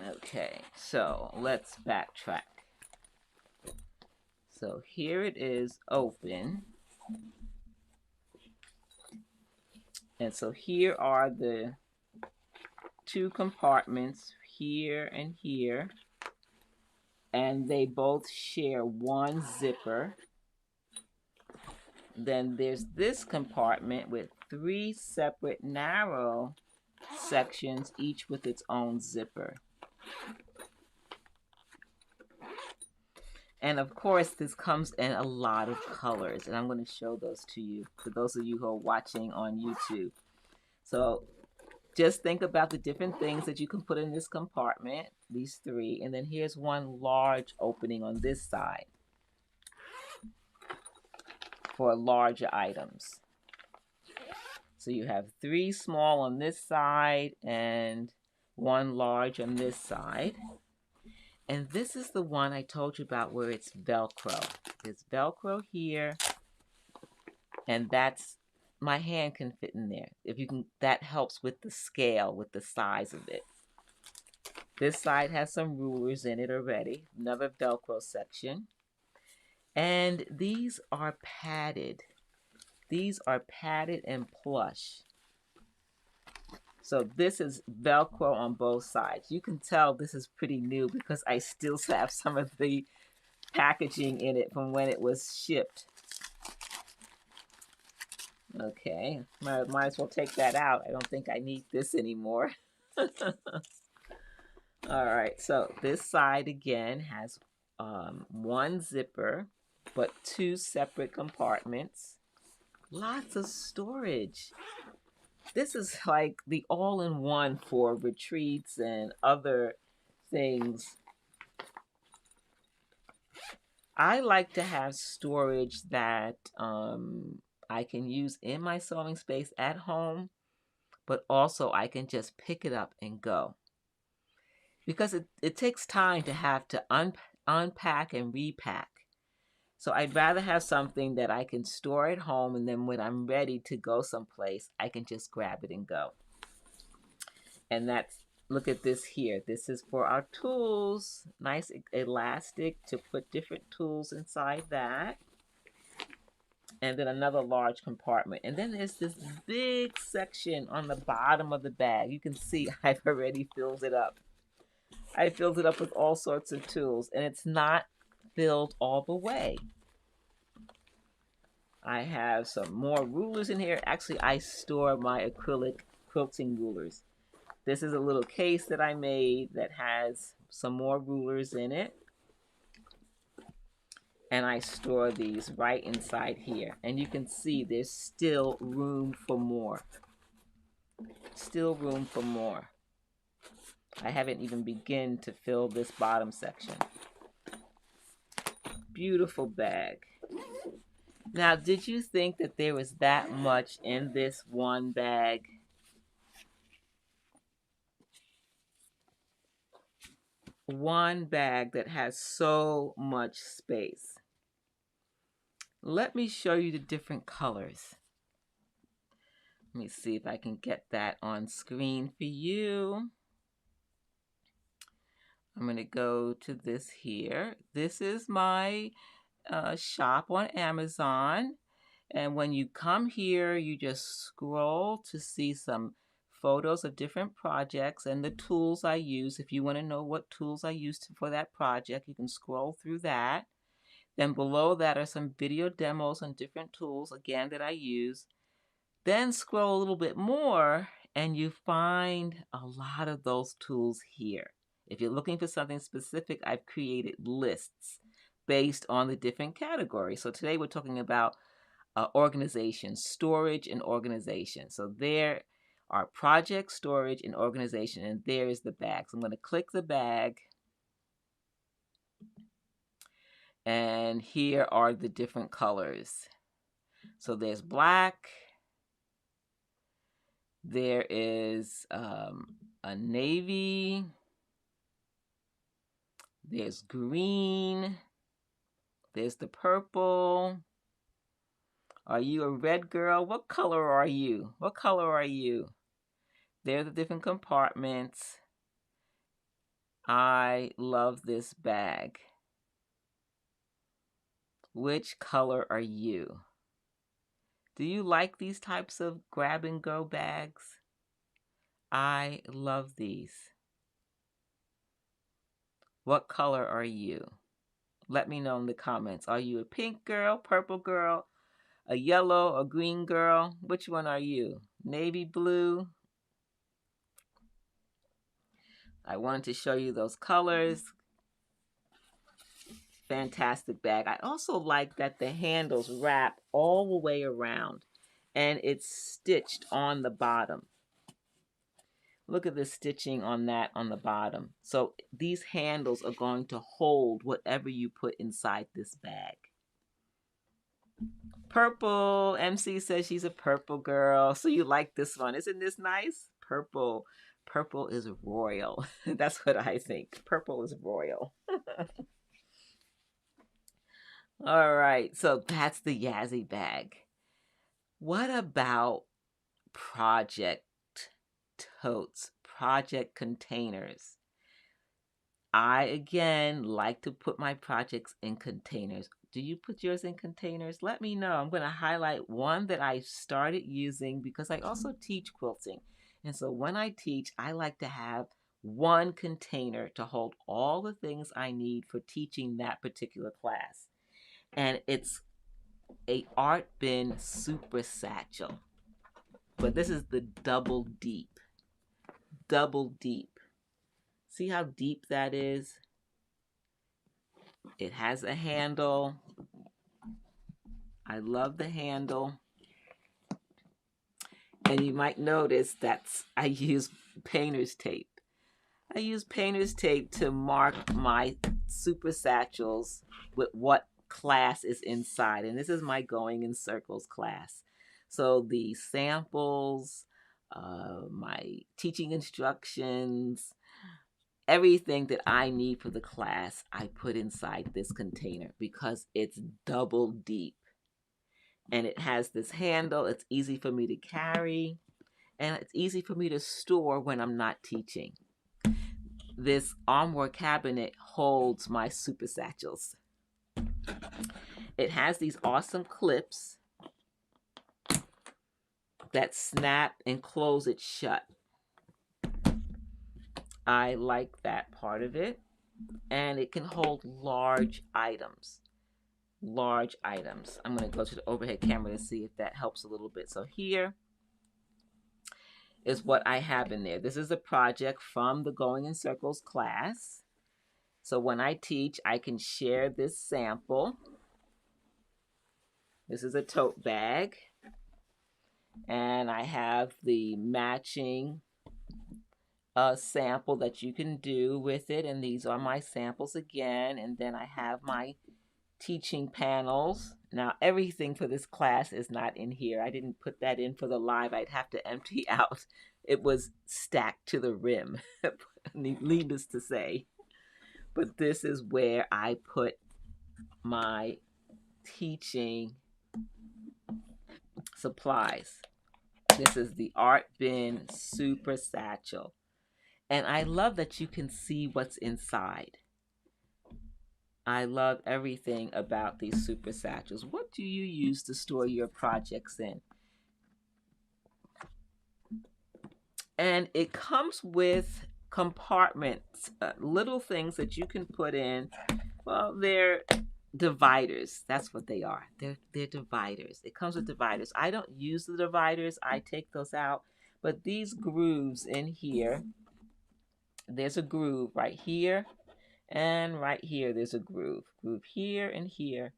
Okay, so let's backtrack. So here it is open. And so here are the 2 compartments, here and here. And they both share one zipper. Then there's this compartment with 3 separate narrow sections, each with its own zipper. And of course, this comes in a lot of colors, and I'm going to show those to you for those of you who are watching on YouTube. So just think about the different things that you can put in this compartment, these 3, and then here's one large opening on this side for larger items. So you have 3 small on this side and 1 large on this side. And this is the one I told you about where it's Velcro. There's Velcro here, and that's, my hand can fit in there. If you can, that helps with the scale, with the size of it. This side has some rulers in it already, another Velcro section. And these are padded. These are padded and plush. So this is Velcro on both sides. You can tell this is pretty new because I still have some of the packaging in it from when it was shipped. Okay, might as well take that out. I don't think I need this anymore. All right, so this side again has 1 zipper, but 2 separate compartments. Lots of storage. This is like the all-in-one for retreats and other things. I like to have storage that I can use in my sewing space at home, but also I can just pick it up and go. Because it takes time to have to unpack and repack. So I'd rather have something that I can store at home, and then when I'm ready to go someplace, I can just grab it and go. And that's, look at this here. This is for our tools. Nice elastic to put different tools inside that. and then another large compartment. And then there's this big section on the bottom of the bag. You can see I've already filled it up. I filled it up with all sorts of tools, and it's not filled all the way. I have some more rulers in here. Actually, I store my acrylic quilting rulers. This is a little case that I made that has some more rulers in it. And I store these right inside here. And you can see there's still room for more. Still room for more. I haven't even begun to fill this bottom section. Beautiful bag. Now, did you think that there was that much in this one bag? One bag that has so much space. Let me show you the different colors. Let me see if I can get that on screen for you. I'm going to go to this here. This is my shop on Amazon. And when you come here, you just scroll to see some photos of different projects and the tools I use. If you want to know what tools I used for that project, you can scroll through that. Then below that are some video demos on different tools, again, that I use. Then scroll a little bit more and you find a lot of those tools here. If you're looking for something specific, I've created lists based on the different categories. So today we're talking about organization, storage and organization. So there are project, storage, and organization, and there is the bag. So I'm going to click the bag. And here are the different colors. So there's black. There is a navy. There's green. There's the purple. Are you a red girl? What color are you? What color are you? There are the different compartments. I love this bag. Which color are you? Do you like these types of grab and go bags? I love these. What color are you? Let me know in the comments. Are you a pink girl, purple girl, a yellow, a green girl? Which one are you? Navy blue? I wanted to show you those colors. Fantastic bag. I also like that the handles wrap all the way around and it's stitched on the bottom. Look at the stitching on that on the bottom. So these handles are going to hold whatever you put inside this bag. Purple. MC says she's a purple girl. So you like this one. Isn't this nice? Purple. Purple is royal. That's what I think. Purple is royal. All right. So that's the Yazzie bag. What about project totes, project containers? I, again, like to put my projects in containers. Do you put yours in containers? Let me know. I'm going to highlight one that I started using because I also teach quilting. And so when I teach, I like to have one container to hold all the things I need for teaching that particular class. And it's a art bin super satchel. But this is the double deep. Double deep. See how deep that is? It has a handle. I love the handle. And you might notice that I use painter's tape. I use painter's tape to mark my super satchels with what class is inside. And this is my Going in Circles class. So the samples, my teaching instructions, everything that I need for the class, I put inside this container because it's double deep. And it has this handle. It's easy for me to carry. And it's easy for me to store when I'm not teaching. This armoire cabinet holds my super satchels. It has these awesome clips that snap and close it shut. I like that part of it. And it can hold large items. Large items. I'm going to go to the overhead camera to see if that helps a little bit. So here is what I have in there. This is a project from the Going in Circles class. So when I teach, I can share this sample. This is a tote bag. And I have the matching sample that you can do with it. And these are my samples again. And then I have my teaching panels. Now, everything for this class is not in here. I didn't put that in for the live. I'd have to empty out. It was stacked to the rim, needless to say. But this is where I put my teaching supplies. This is the Art Bin Super Satchel. And I love that you can see what's inside. I love everything about these super satchels. What do you use to store your projects in? And it comes with compartments, little things that you can put in. Well, they're dividers. That's what they are. They're dividers. It comes with dividers. I don't use the dividers. I take those out. But these grooves in here, there's a groove right here. And right here, there's a groove. Groove here and here.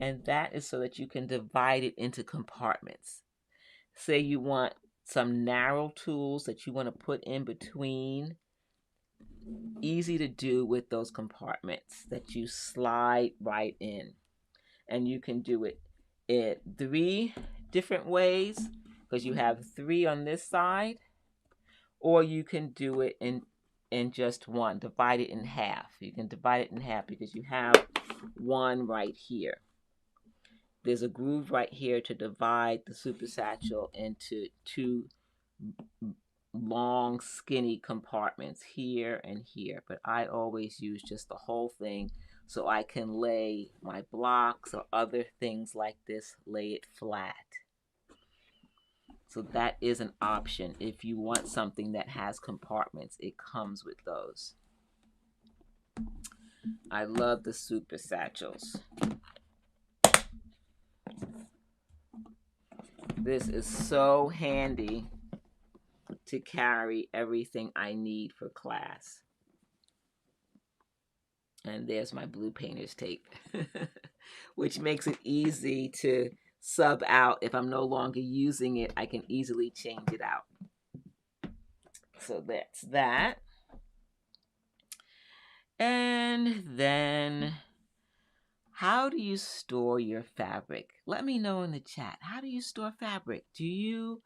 And that is so that you can divide it into compartments. Say you want some narrow tools that you want to put in between. Easy to do with those compartments that you slide right in. And you can do it in 3 different ways, because you have 3 on this side. Or you can do it in just one. Divide it in half. You can divide it in half because you have one right here. There's a groove right here to divide the super satchel into 2 long, skinny compartments here and here. But I always use just the whole thing so I can lay my blocks or other things like this, lay it flat. So that is an option. If you want something that has compartments, it comes with those. I love the super satchels. This is so handy to carry everything I need for class. And there's my blue painter's tape, which makes it easy to sub out. If I'm no longer using it, I can easily change it out. So that's that. And then, how do you store your fabric? Let me know in the chat. How do you store fabric? Do you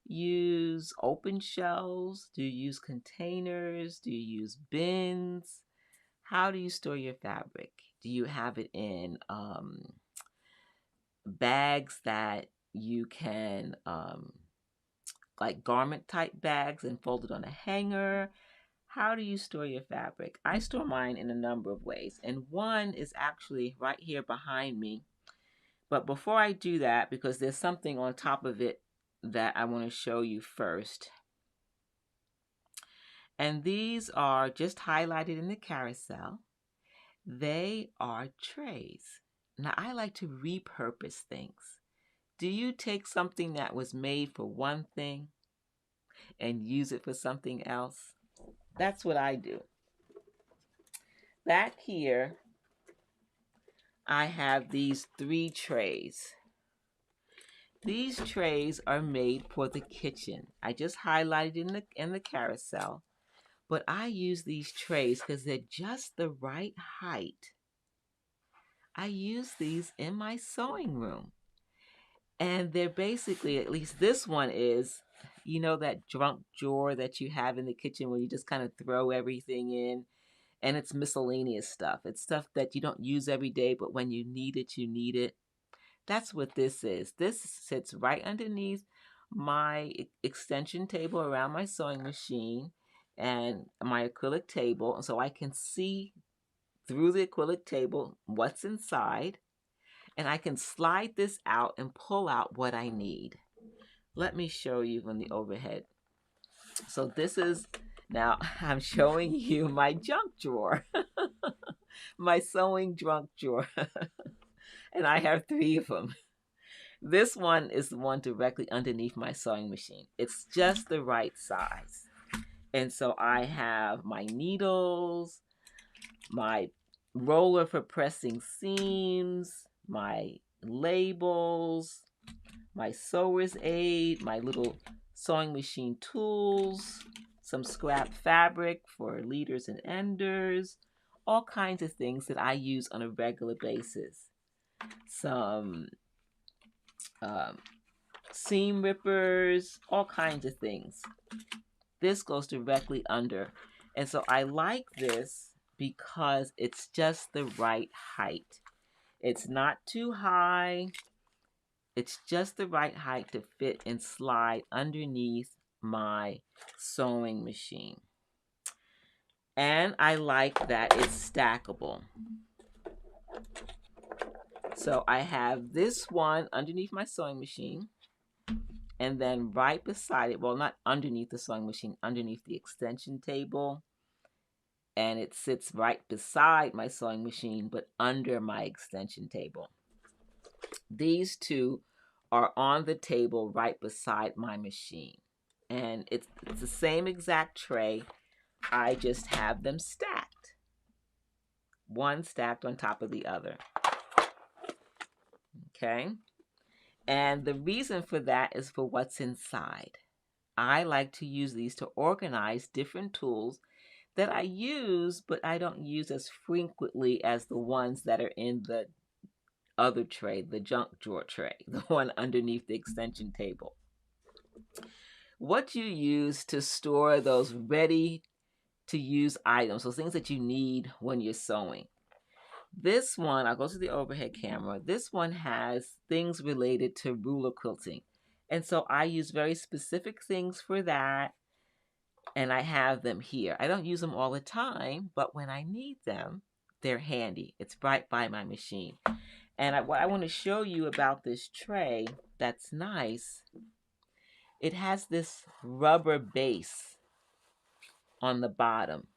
use open shelves? Do you use containers? Do you use bins? How do you store your fabric? Do you have it in bags that you can, like garment type bags, and fold it on a hanger? How do you store your fabric? I store mine in a number of ways, and one is actually right here behind me. But before I do that, because there's something on top of it that I want to show you first. And these are just highlighted in the carousel. They are trays. Now, I like to repurpose things. Do you take something that was made for one thing and use it for something else? That's what I do. Back here, I have these 3 trays. These trays are made for the kitchen. I just highlighted in the carousel, but I use these trays because they're just the right height. I use these in my sewing room. And they're basically, at least this one is, you know, that junk drawer that you have in the kitchen where you just kind of throw everything in, and it's miscellaneous stuff. It's stuff that you don't use every day, but when you need it, you need it. That's what this is. This sits right underneath my extension table around my sewing machine and my acrylic table, so I can see through the acrylic table what's inside, and I can slide this out and pull out what I need. let me show you from the overhead. So this is, now I'm showing you my junk drawer, my sewing junk drawer, and I have 3 of them. This one is the one directly underneath my sewing machine. It's just the right size. And so I have my needles, my roller for pressing seams, my labels, my sewer's aid, my little sewing machine tools, some scrap fabric for leaders and enders, all kinds of things that I use on a regular basis. Some seam rippers, all kinds of things. This goes directly under. And so I like this because it's just the right height. It's not too high. It's just the right height to fit and slide underneath my sewing machine. And I like that it's stackable. So I have this one underneath my sewing machine. And then right beside it, well, not underneath the sewing machine, underneath the extension table. And it sits right beside my sewing machine, but under my extension table. These 2 are on the table right beside my machine. And it's the same exact tray. I just have them stacked. One stacked on top of the other. Okay? And the reason for that is for what's inside. I like to use these to organize different tools that I use, but I don't use as frequently as the ones that are in the other tray, the junk drawer tray, the one underneath the extension table. What you use to store those ready to use items, those things that you need when you're sewing. This one, I'll go to the overhead camera. This one has things related to ruler quilting. And so I use very specific things for that. And I have them here. I don't use them all the time, but when I need them, they're handy. It's right by my machine. And what I want to show you about this tray that's nice, it has this rubber base on the bottom.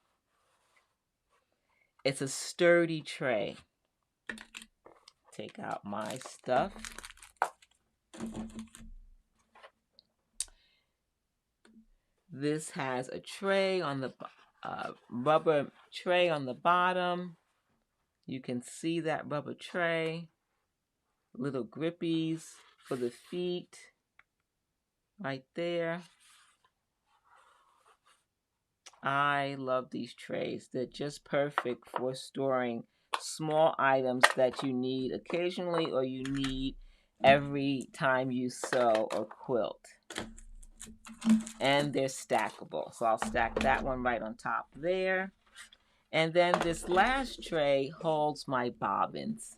It's a sturdy tray. Take out my stuff. This has a tray on the rubber tray on the bottom. You can see that rubber tray. Little grippies for the feet right there. I love these trays. They're just perfect for storing small items that you need occasionally or you need every time you sew or quilt. And they're stackable. So I'll stack that one right on top there. And then this last tray holds my bobbins.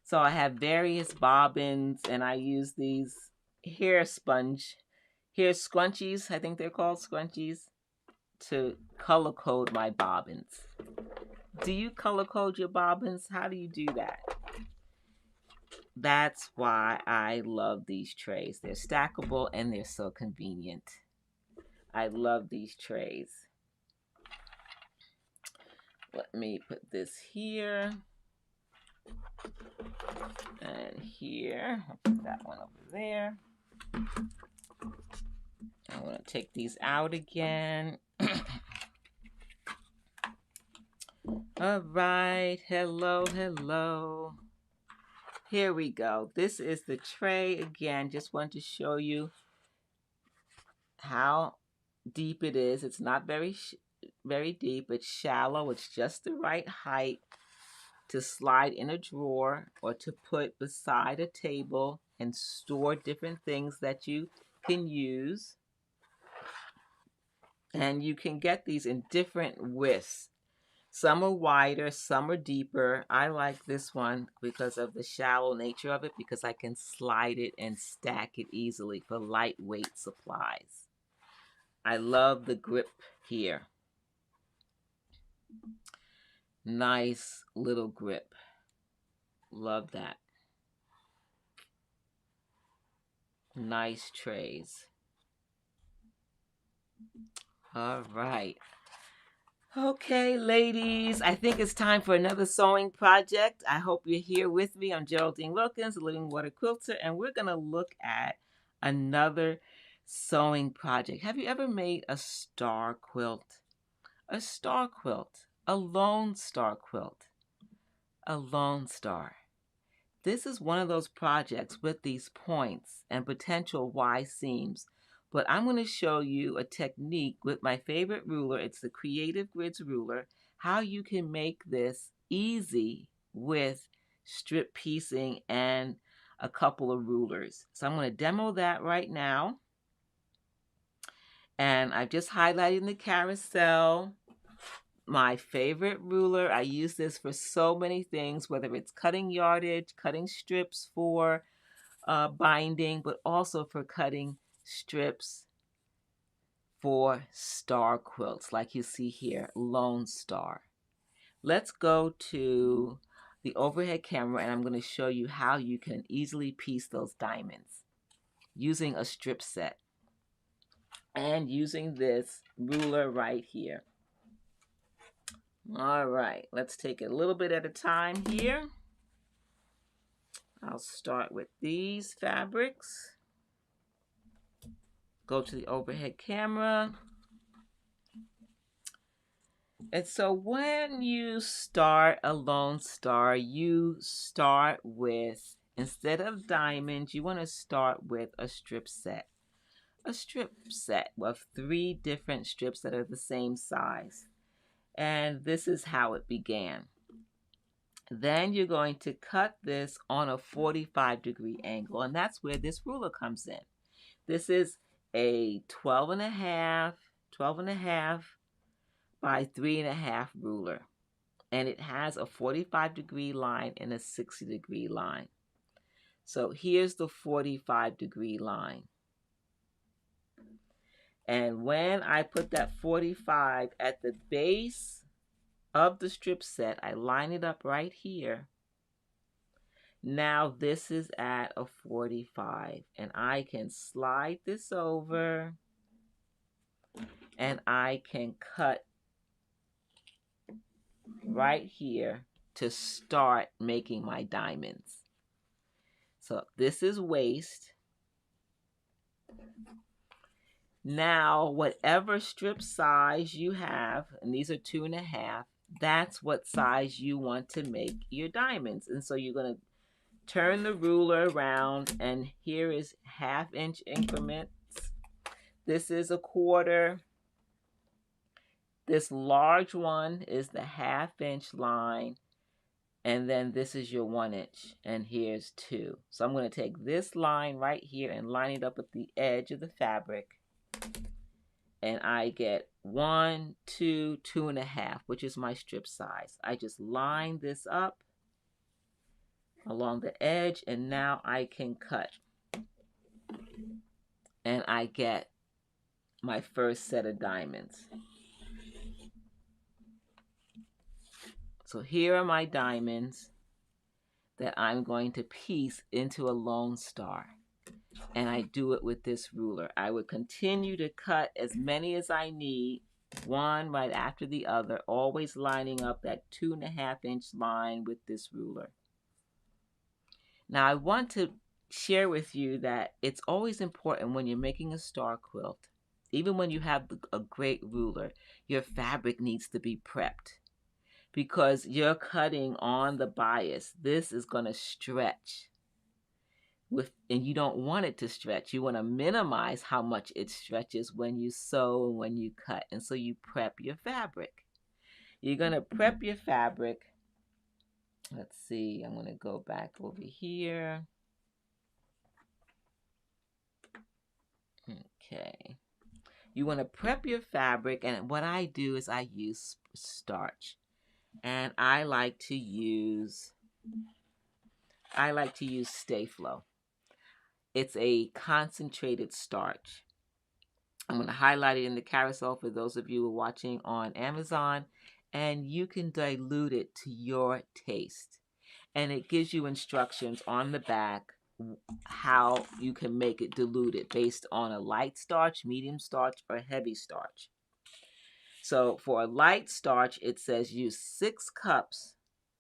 So I have various bobbins and I use these hair scrunchies, I think they're called scrunchies, to color code my bobbins. Do you color code your bobbins? How do you do that? That's why I love these trays. They're stackable and they're so convenient. I love these trays. Let me put this here. And here. I'll put that one over there. I want to take these out again. All right. Hello, hello. Here we go. This is the tray again. Just want to show you how deep it is. It's not very deep. It's shallow. It's just the right height to slide in a drawer or to put beside a table and store different things that you can use. And you can get these in different widths. Some are wider, some are deeper. I like this one because of the shallow nature of it, because I can slide it and stack it easily for lightweight supplies. I love the grip here. Nice little grip. Love that. Nice trays. All right. Okay, ladies, I think it's time for another sewing project. I hope you're here with me. I'm Geraldine Wilkins, the Living Water Quilter, and we're going to look at another sewing project. Have you ever made a star quilt? A star quilt, a lone star quilt, a lone star. This is one of those projects with these points and potential Y seams, but I'm going to show you a technique with my favorite ruler. It's the Creative Grids ruler, how you can make this easy with strip piecing and a couple of rulers. So I'm going to demo that right now. And I've just highlighted in the carousel my favorite ruler. I use this for so many things, whether it's cutting yardage, cutting strips for binding, but also for cutting strips for star quilts, like you see here, Lone Star. Let's go to the overhead camera and I'm going to show you how you can easily piece those diamonds using a strip set and using this ruler right here. All right, let's take it a little bit at a time here. I'll start with these fabrics. Go to the overhead camera. And so when you start a Lone Star, you start with, instead of diamonds, you want to start with a strip set. A strip set of 3 different strips that are the same size. And this is how it began. Then you're going to cut this on a 45-degree angle, and that's where this ruler comes in. This is a 12 and a half by 3.5 ruler, and it has a 45-degree line and a 60-degree line. So here's the 45-degree line. And when I put that 45 at the base of the strip set, I line it up right here. Now this is at a 45, and I can slide this over and I can cut right here to start making my diamonds. So this is waist. Now whatever strip size you have, and these are 2.5, that's what size you want to make your diamonds. And so you're going to turn the ruler around, and here is 1/2 inch increments. This is a 1/4. This large one is the 1/2 inch line, and then this is your 1 inch, and here's 2. So I'm going to take this line right here and line it up at the edge of the fabric, and I get 1, 2, 2.5, which is my strip size. I just line this up along the edge, and now I can cut, and I get my first set of diamonds. So here are my diamonds that I'm going to piece into a Lone Star, and I do it with this ruler. I would continue to cut as many as I need, one right after the other, always lining up that 2.5 inch line with this ruler. Now I want to share with you that it's always important when you're making a star quilt, even when you have a great ruler, your fabric needs to be prepped, because you're cutting on the bias. This is going to stretch, and you don't want it to stretch. You want to minimize how much it stretches when you sew and when you cut. And so you prep your fabric. You're going to prep your fabric. Let's see, I'm going to go back over here. Okay. You want to prep your fabric, and what I do is I use starch. And I like to use Stay Flow. It's a concentrated starch. I'm going to highlight it in the carousel for those of you who are watching on Amazon, and you can dilute it to your taste. And it gives you instructions on the back how you can make it diluted based on a light starch, medium starch, or heavy starch. So for a light starch, it says use 6 cups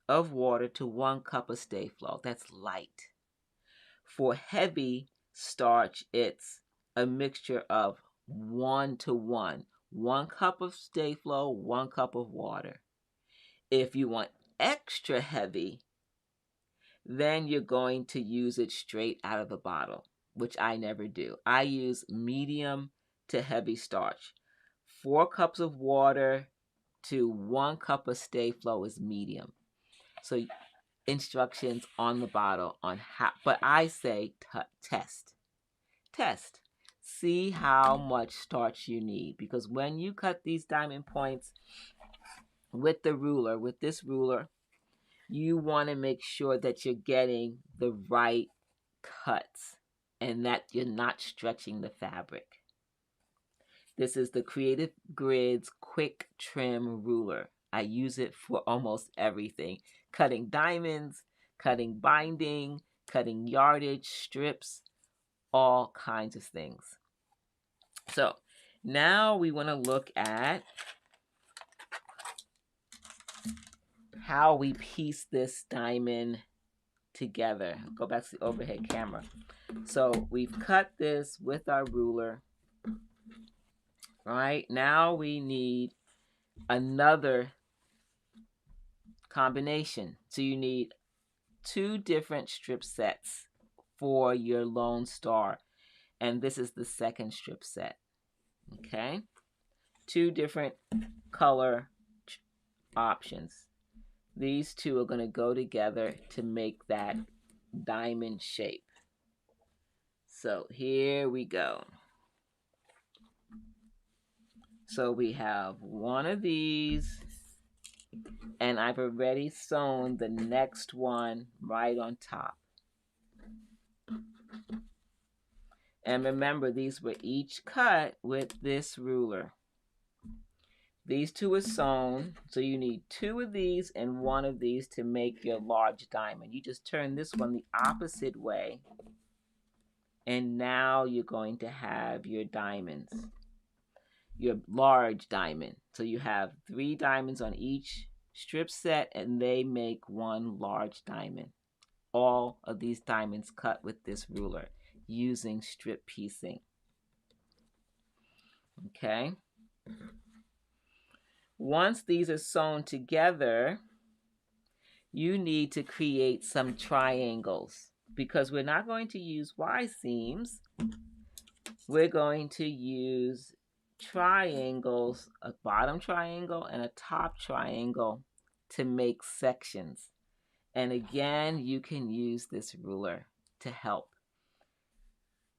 of water to 1 cup of stay flow. That's light. For heavy starch, it's a mixture of 1 to 1. 1 cup of stay flow, 1 cup of water. If you want extra heavy, then you're going to use it straight out of the bottle, which I never do. I use medium to heavy starch. 4 cups of water to 1 cup of stay flow is medium. So instructions on the bottle on how, but I say test. See how much starch you need, because when you cut these diamond points with the ruler, with this ruler, you want to make sure that you're getting the right cuts and that you're not stretching the fabric. This is the Creative Grids Quick Trim Ruler. I use it for almost everything. Cutting diamonds, cutting binding, cutting yardage, strips, all kinds of things. So now we want to look at how we piece this diamond together. Go back to the overhead camera. So we've cut this with our ruler. Right now we need another combination. So you need 2 different strip sets for your Lone Star. And this is the second strip set. Okay? 2 different color options. These 2 are going to go together to make that diamond shape. So here we go. So we have one of these, and I've already sewn the next one right on top. And remember, these were each cut with this ruler. These 2 are sewn, so you need 2 of these and 1 of these to make your large diamond. You just turn this one the opposite way, and now you're going to have your diamonds, your large diamond. So you have 3 diamonds on each strip set, and they make 1 large diamond. All of these diamonds cut with this ruler using strip piecing. Okay? Once these are sewn together, you need to create some triangles, because we're not going to use Y seams. We're going to use triangles, a bottom triangle and a top triangle, to make sections. And again, you can use this ruler to help.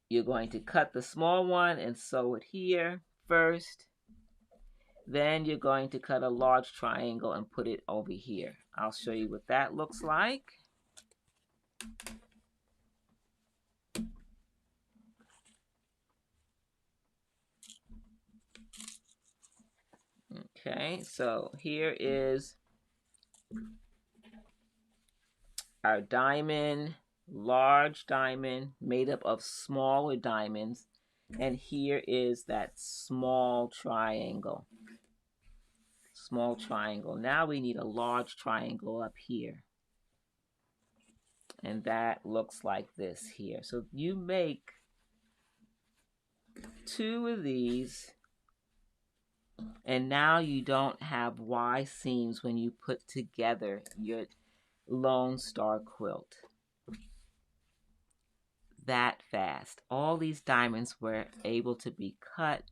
You're going to cut the small one and sew it here first. Then you're going to cut a large triangle and put it over here. I'll show you what that looks like. Okay, so here is our diamond, large diamond made up of smaller diamonds. And here is that small triangle. Small triangle. Now we need a large triangle up here. And that looks like this here. So you make 2 of these, and now you don't have Y seams when you put together your Lone Star quilt. That fast. All these diamonds were able to be cut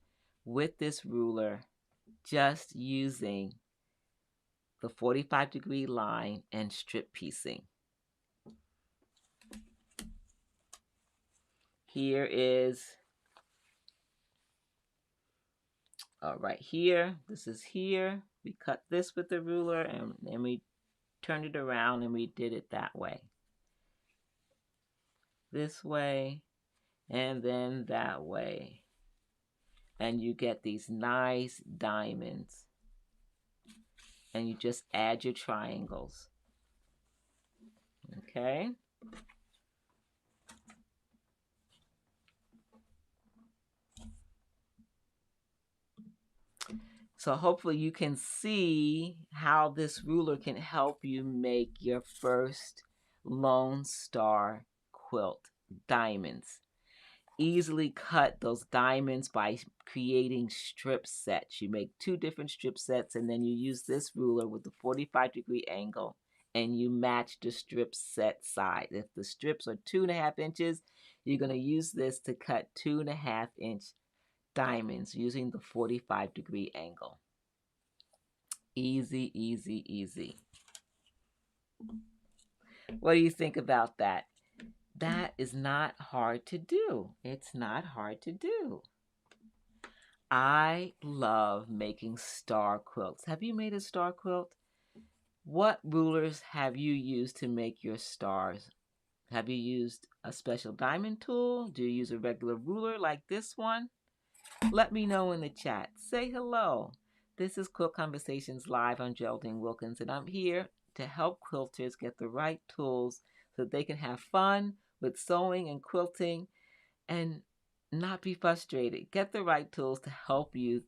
with this ruler just using the 45-degree line and strip piecing. Here is right here. This is here. We cut this with the ruler, and then we turned it around and we did it that way. This way and then that way. And you get these nice diamonds. And you just add your triangles. Okay? So hopefully you can see how this ruler can help you make your first Lone Star quilt, diamonds. Easily cut those diamonds by creating strip sets. You make 2 different strip sets, and then you use this ruler with the 45-degree angle, and you match the strip set size. If the strips are 2.5 inches, you're going to use this to cut 2.5-inch diamonds using the 45-degree angle. Easy, easy, easy. What do you think about that? That is not hard to do. It's not hard to do. I love making star quilts. Have you made a star quilt? What rulers have you used to make your stars? Have you used a special diamond tool? Do you use a regular ruler like this one? Let me know in the chat. Say hello. This is Quilt Conversations Live. I'm Geraldine Wilkins, and I'm here to help quilters get the right tools so that they can have fun with sewing and quilting and not be frustrated. Get the right tools to help you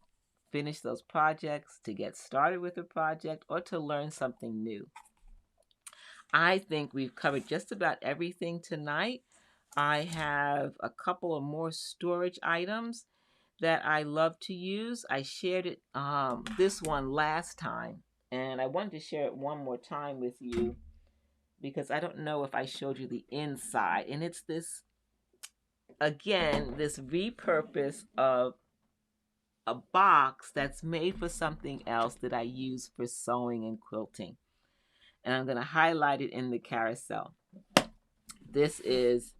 finish those projects, to get started with a project, or to learn something new. I think we've covered just about everything tonight. I have a couple of more storage items that I love to use. I shared it this one last time, and I wanted to share it one more time with you because I don't know if I showed you the inside. And it's this, again, this repurpose of a box that's made for something else that I use for sewing and quilting. And I'm going to highlight it in the carousel. This is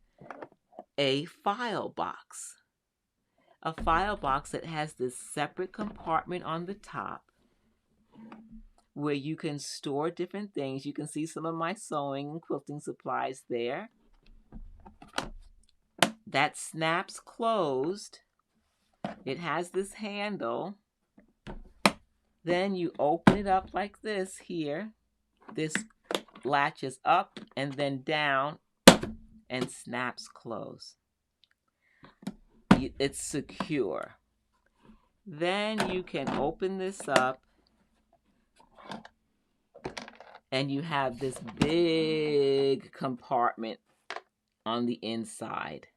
a file box. A file box that has this separate compartment on the top where you can store different things. You can see some of my sewing and quilting supplies there. That snaps closed. It has this handle. Then you open it up like this here. This latches up and then down and snaps closed. It's secure. Then you can open this up and you have this big compartment on the inside.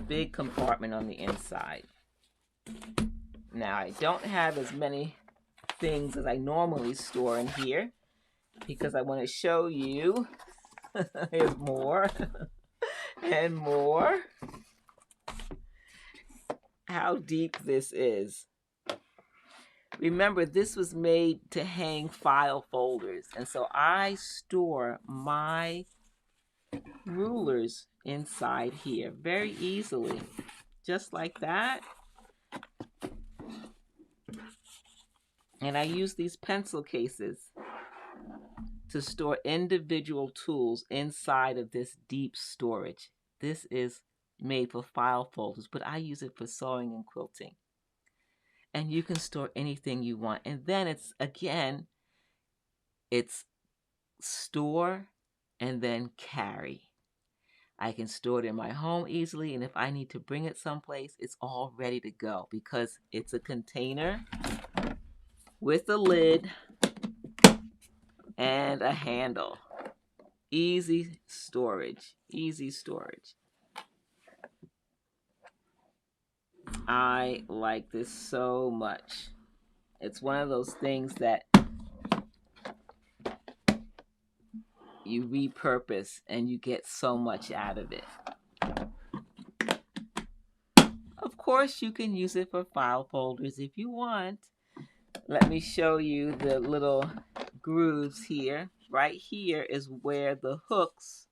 Big compartment on the inside. Now, I don't have as many things as I normally store in here because I want to show you. Here's more and more. How deep this is. Remember, this was made to hang file folders, and so I store my rulers inside here very easily, just like that. And I use these pencil cases to store individual tools inside of this deep storage. This is made for file folders, but I use it for sewing and quilting. And you can store anything you want. And then it's, again, it's store and then carry. I can store it in my home easily, and if I need to bring it someplace, it's all ready to go because it's a container with a lid and a handle. Easy storage, easy storage. I like this so much. It's one of those things that you repurpose and you get so much out of it. Of course, you can use it for file folders if you want. Let me show you the little grooves here. Right here is where the hooks,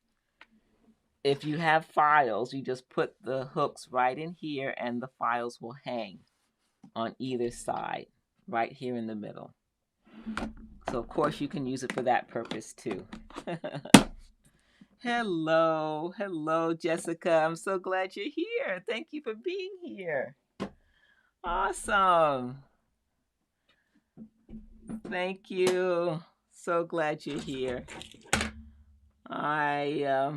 if you have files, you just put the hooks right in here and the files will hang on either side, right here in the middle. So of course you can use it for that purpose too. Hello, hello Jessica. I'm so glad you're here. Thank you for being here. Awesome. Thank you. So glad you're here. I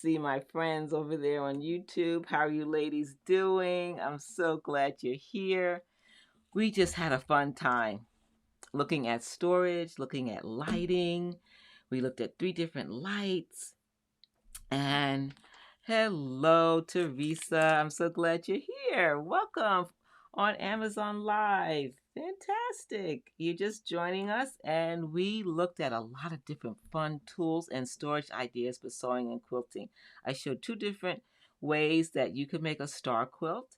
see my friends over there on YouTube. How are you ladies doing? I'm so glad you're here. we just had a fun time looking at storage, looking at lighting. We looked at 3 different lights. And hello, Teresa. I'm so glad you're here. Welcome on Amazon Live. Fantastic. You're just joining us, and we looked at a lot of different fun tools and storage ideas for sewing and quilting. I showed 2 different ways that you could make a star quilt.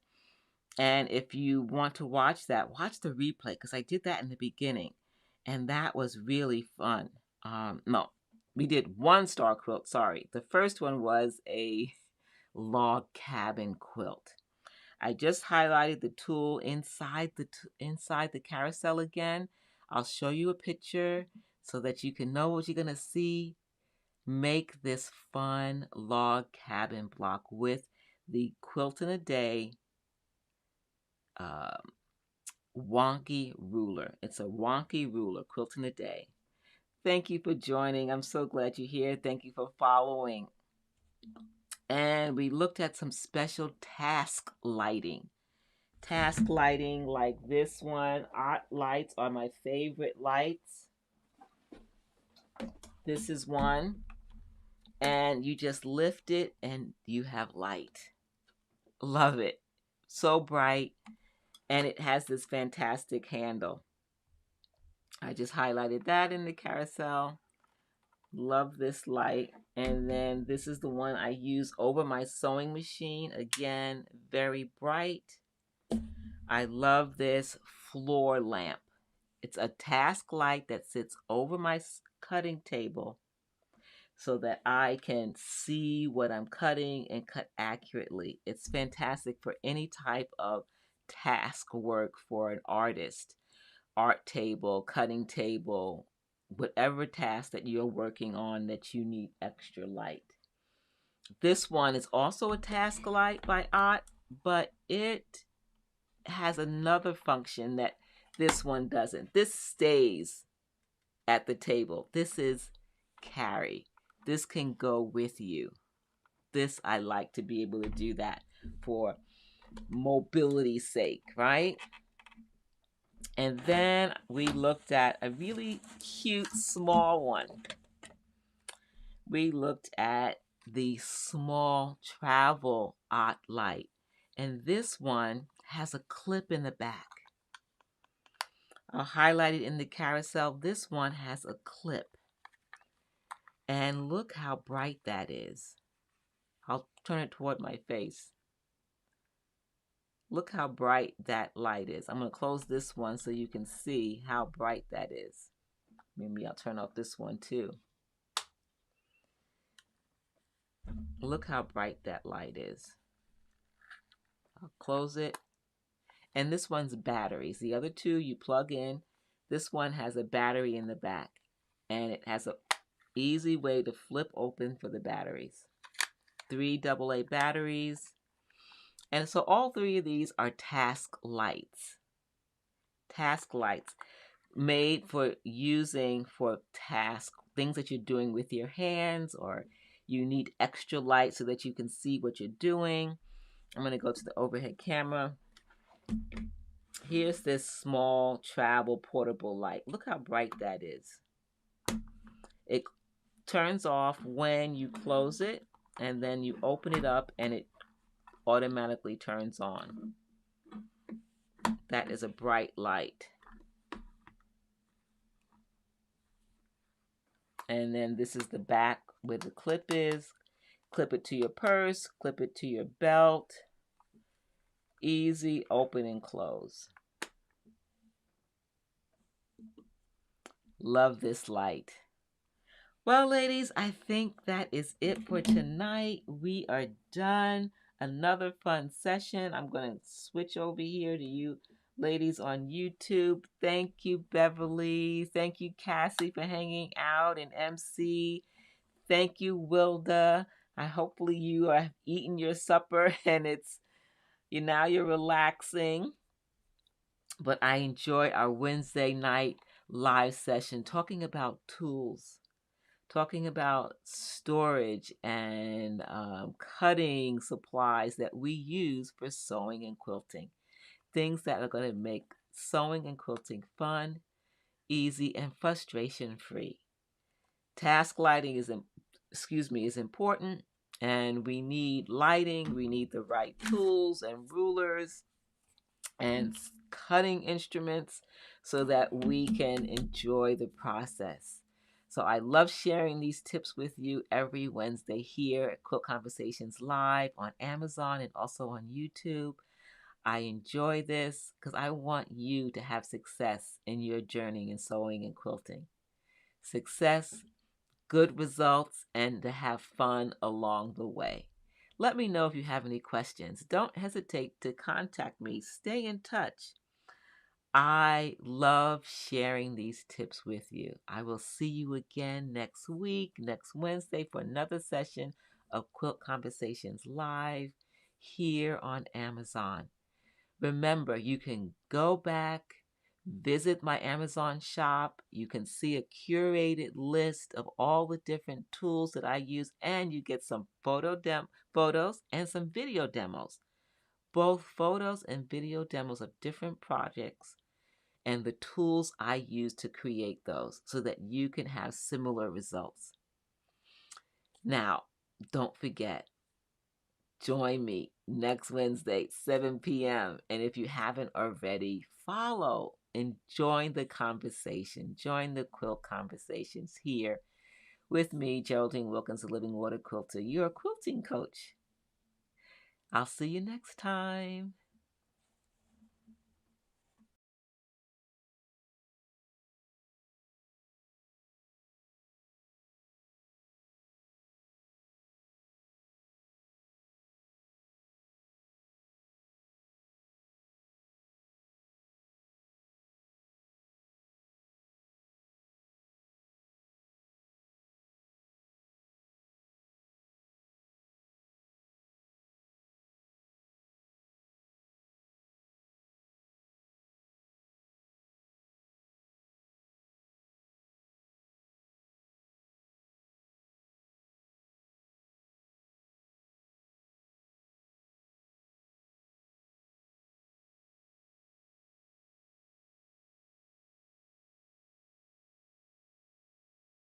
And if you want to watch that, watch the replay because I did that in the beginning, and that was really fun. No, we did 1 star quilt. Sorry, the first one was a log cabin quilt. I just highlighted the tool inside the carousel again. I'll show you a picture so that you can know what you're gonna see. Make this fun log cabin block with the Quilt in a Day Wonky Ruler. It's a Wonky Ruler, Quilt in a Day. Thank you for joining. I'm so glad you're here. Thank you for following. And we looked at some special task lighting. Task lighting like this one. Art lights are my favorite lights. This is one. And you just lift it and you have light. Love it. So bright. And it has this fantastic handle. I just highlighted that in the carousel. Love this light. And then this is the one I use over my sewing machine. Again, very bright. I love this floor lamp. It's a task light that sits over my cutting table so that I can see what I'm cutting and cut accurately. It's fantastic for any type of task work for an artist. Art table, cutting table, whatever task that you're working on that you need extra light. This one is also a task light by Art, but it has another function that this one doesn't. This stays at the table. This is carry. This can go with you. This I like to be able to do that for mobility's sake, right? And then we looked at a really cute small one. We looked at the small travel Art light. And this one has a clip in the back. I'll highlight it in the carousel. This one has a clip. And look how bright that is. I'll turn it toward my face. Look how bright that light is. I'm going to close this one so you can see how bright that is. Maybe I'll turn off this one too. Look how bright that light is. I'll close it. And this one's batteries. The other two you plug in. This one has a battery in the back. And it has an easy way to flip open for the batteries. 3 AA batteries. And so all 3 of these are task lights. Task lights made for using for task, things that you're doing with your hands, or you need extra light so that you can see what you're doing. I'm going to go to the overhead camera. Here's this small travel portable light. Look how bright that is. It turns off when you close it, and then you open it up and it automatically turns on. That is a bright light. And then this is the back where the clip is. Clip it to your purse, clip it to your belt. Easy open and close. Love this light. Well, ladies, I think that is it for tonight. We are done. Another fun session. I'm going to switch over here to you ladies on YouTube. Thank you, Beverly. Thank you, Cassie, for hanging out, and MC. Thank you, Wilda. Hopefully you have eaten your supper and now you're relaxing. But I enjoy our Wednesday night live session talking about tools, talking about storage and cutting supplies that we use for sewing and quilting. Things that are going to make sewing and quilting fun, easy, and frustration-free. Task lighting is important, and we need lighting, we need the right tools and rulers and cutting instruments so that we can enjoy the process. So I love sharing these tips with you every Wednesday here at Quilt Conversations Live on Amazon and also on YouTube. I enjoy this because I want you to have success in your journey in sewing and quilting. Success, good results, and to have fun along the way. Let me know if you have any questions. Don't hesitate to contact me. Stay in touch. I love sharing these tips with you. I will see you again next week, next Wednesday, for another session of Quilt Conversations Live here on Amazon. Remember, you can go back, visit my Amazon shop. You can see a curated list of all the different tools that I use, and you get some photos and some video demos. Both photos and video demos of different projects and the tools I use to create those so that you can have similar results. Now, don't forget, join me next Wednesday, 7 p.m. And if you haven't already, follow and join the conversation. Join the quilt conversations here with me, Geraldine Wilkins, the Living Water Quilter, your quilting coach. I'll see you next time.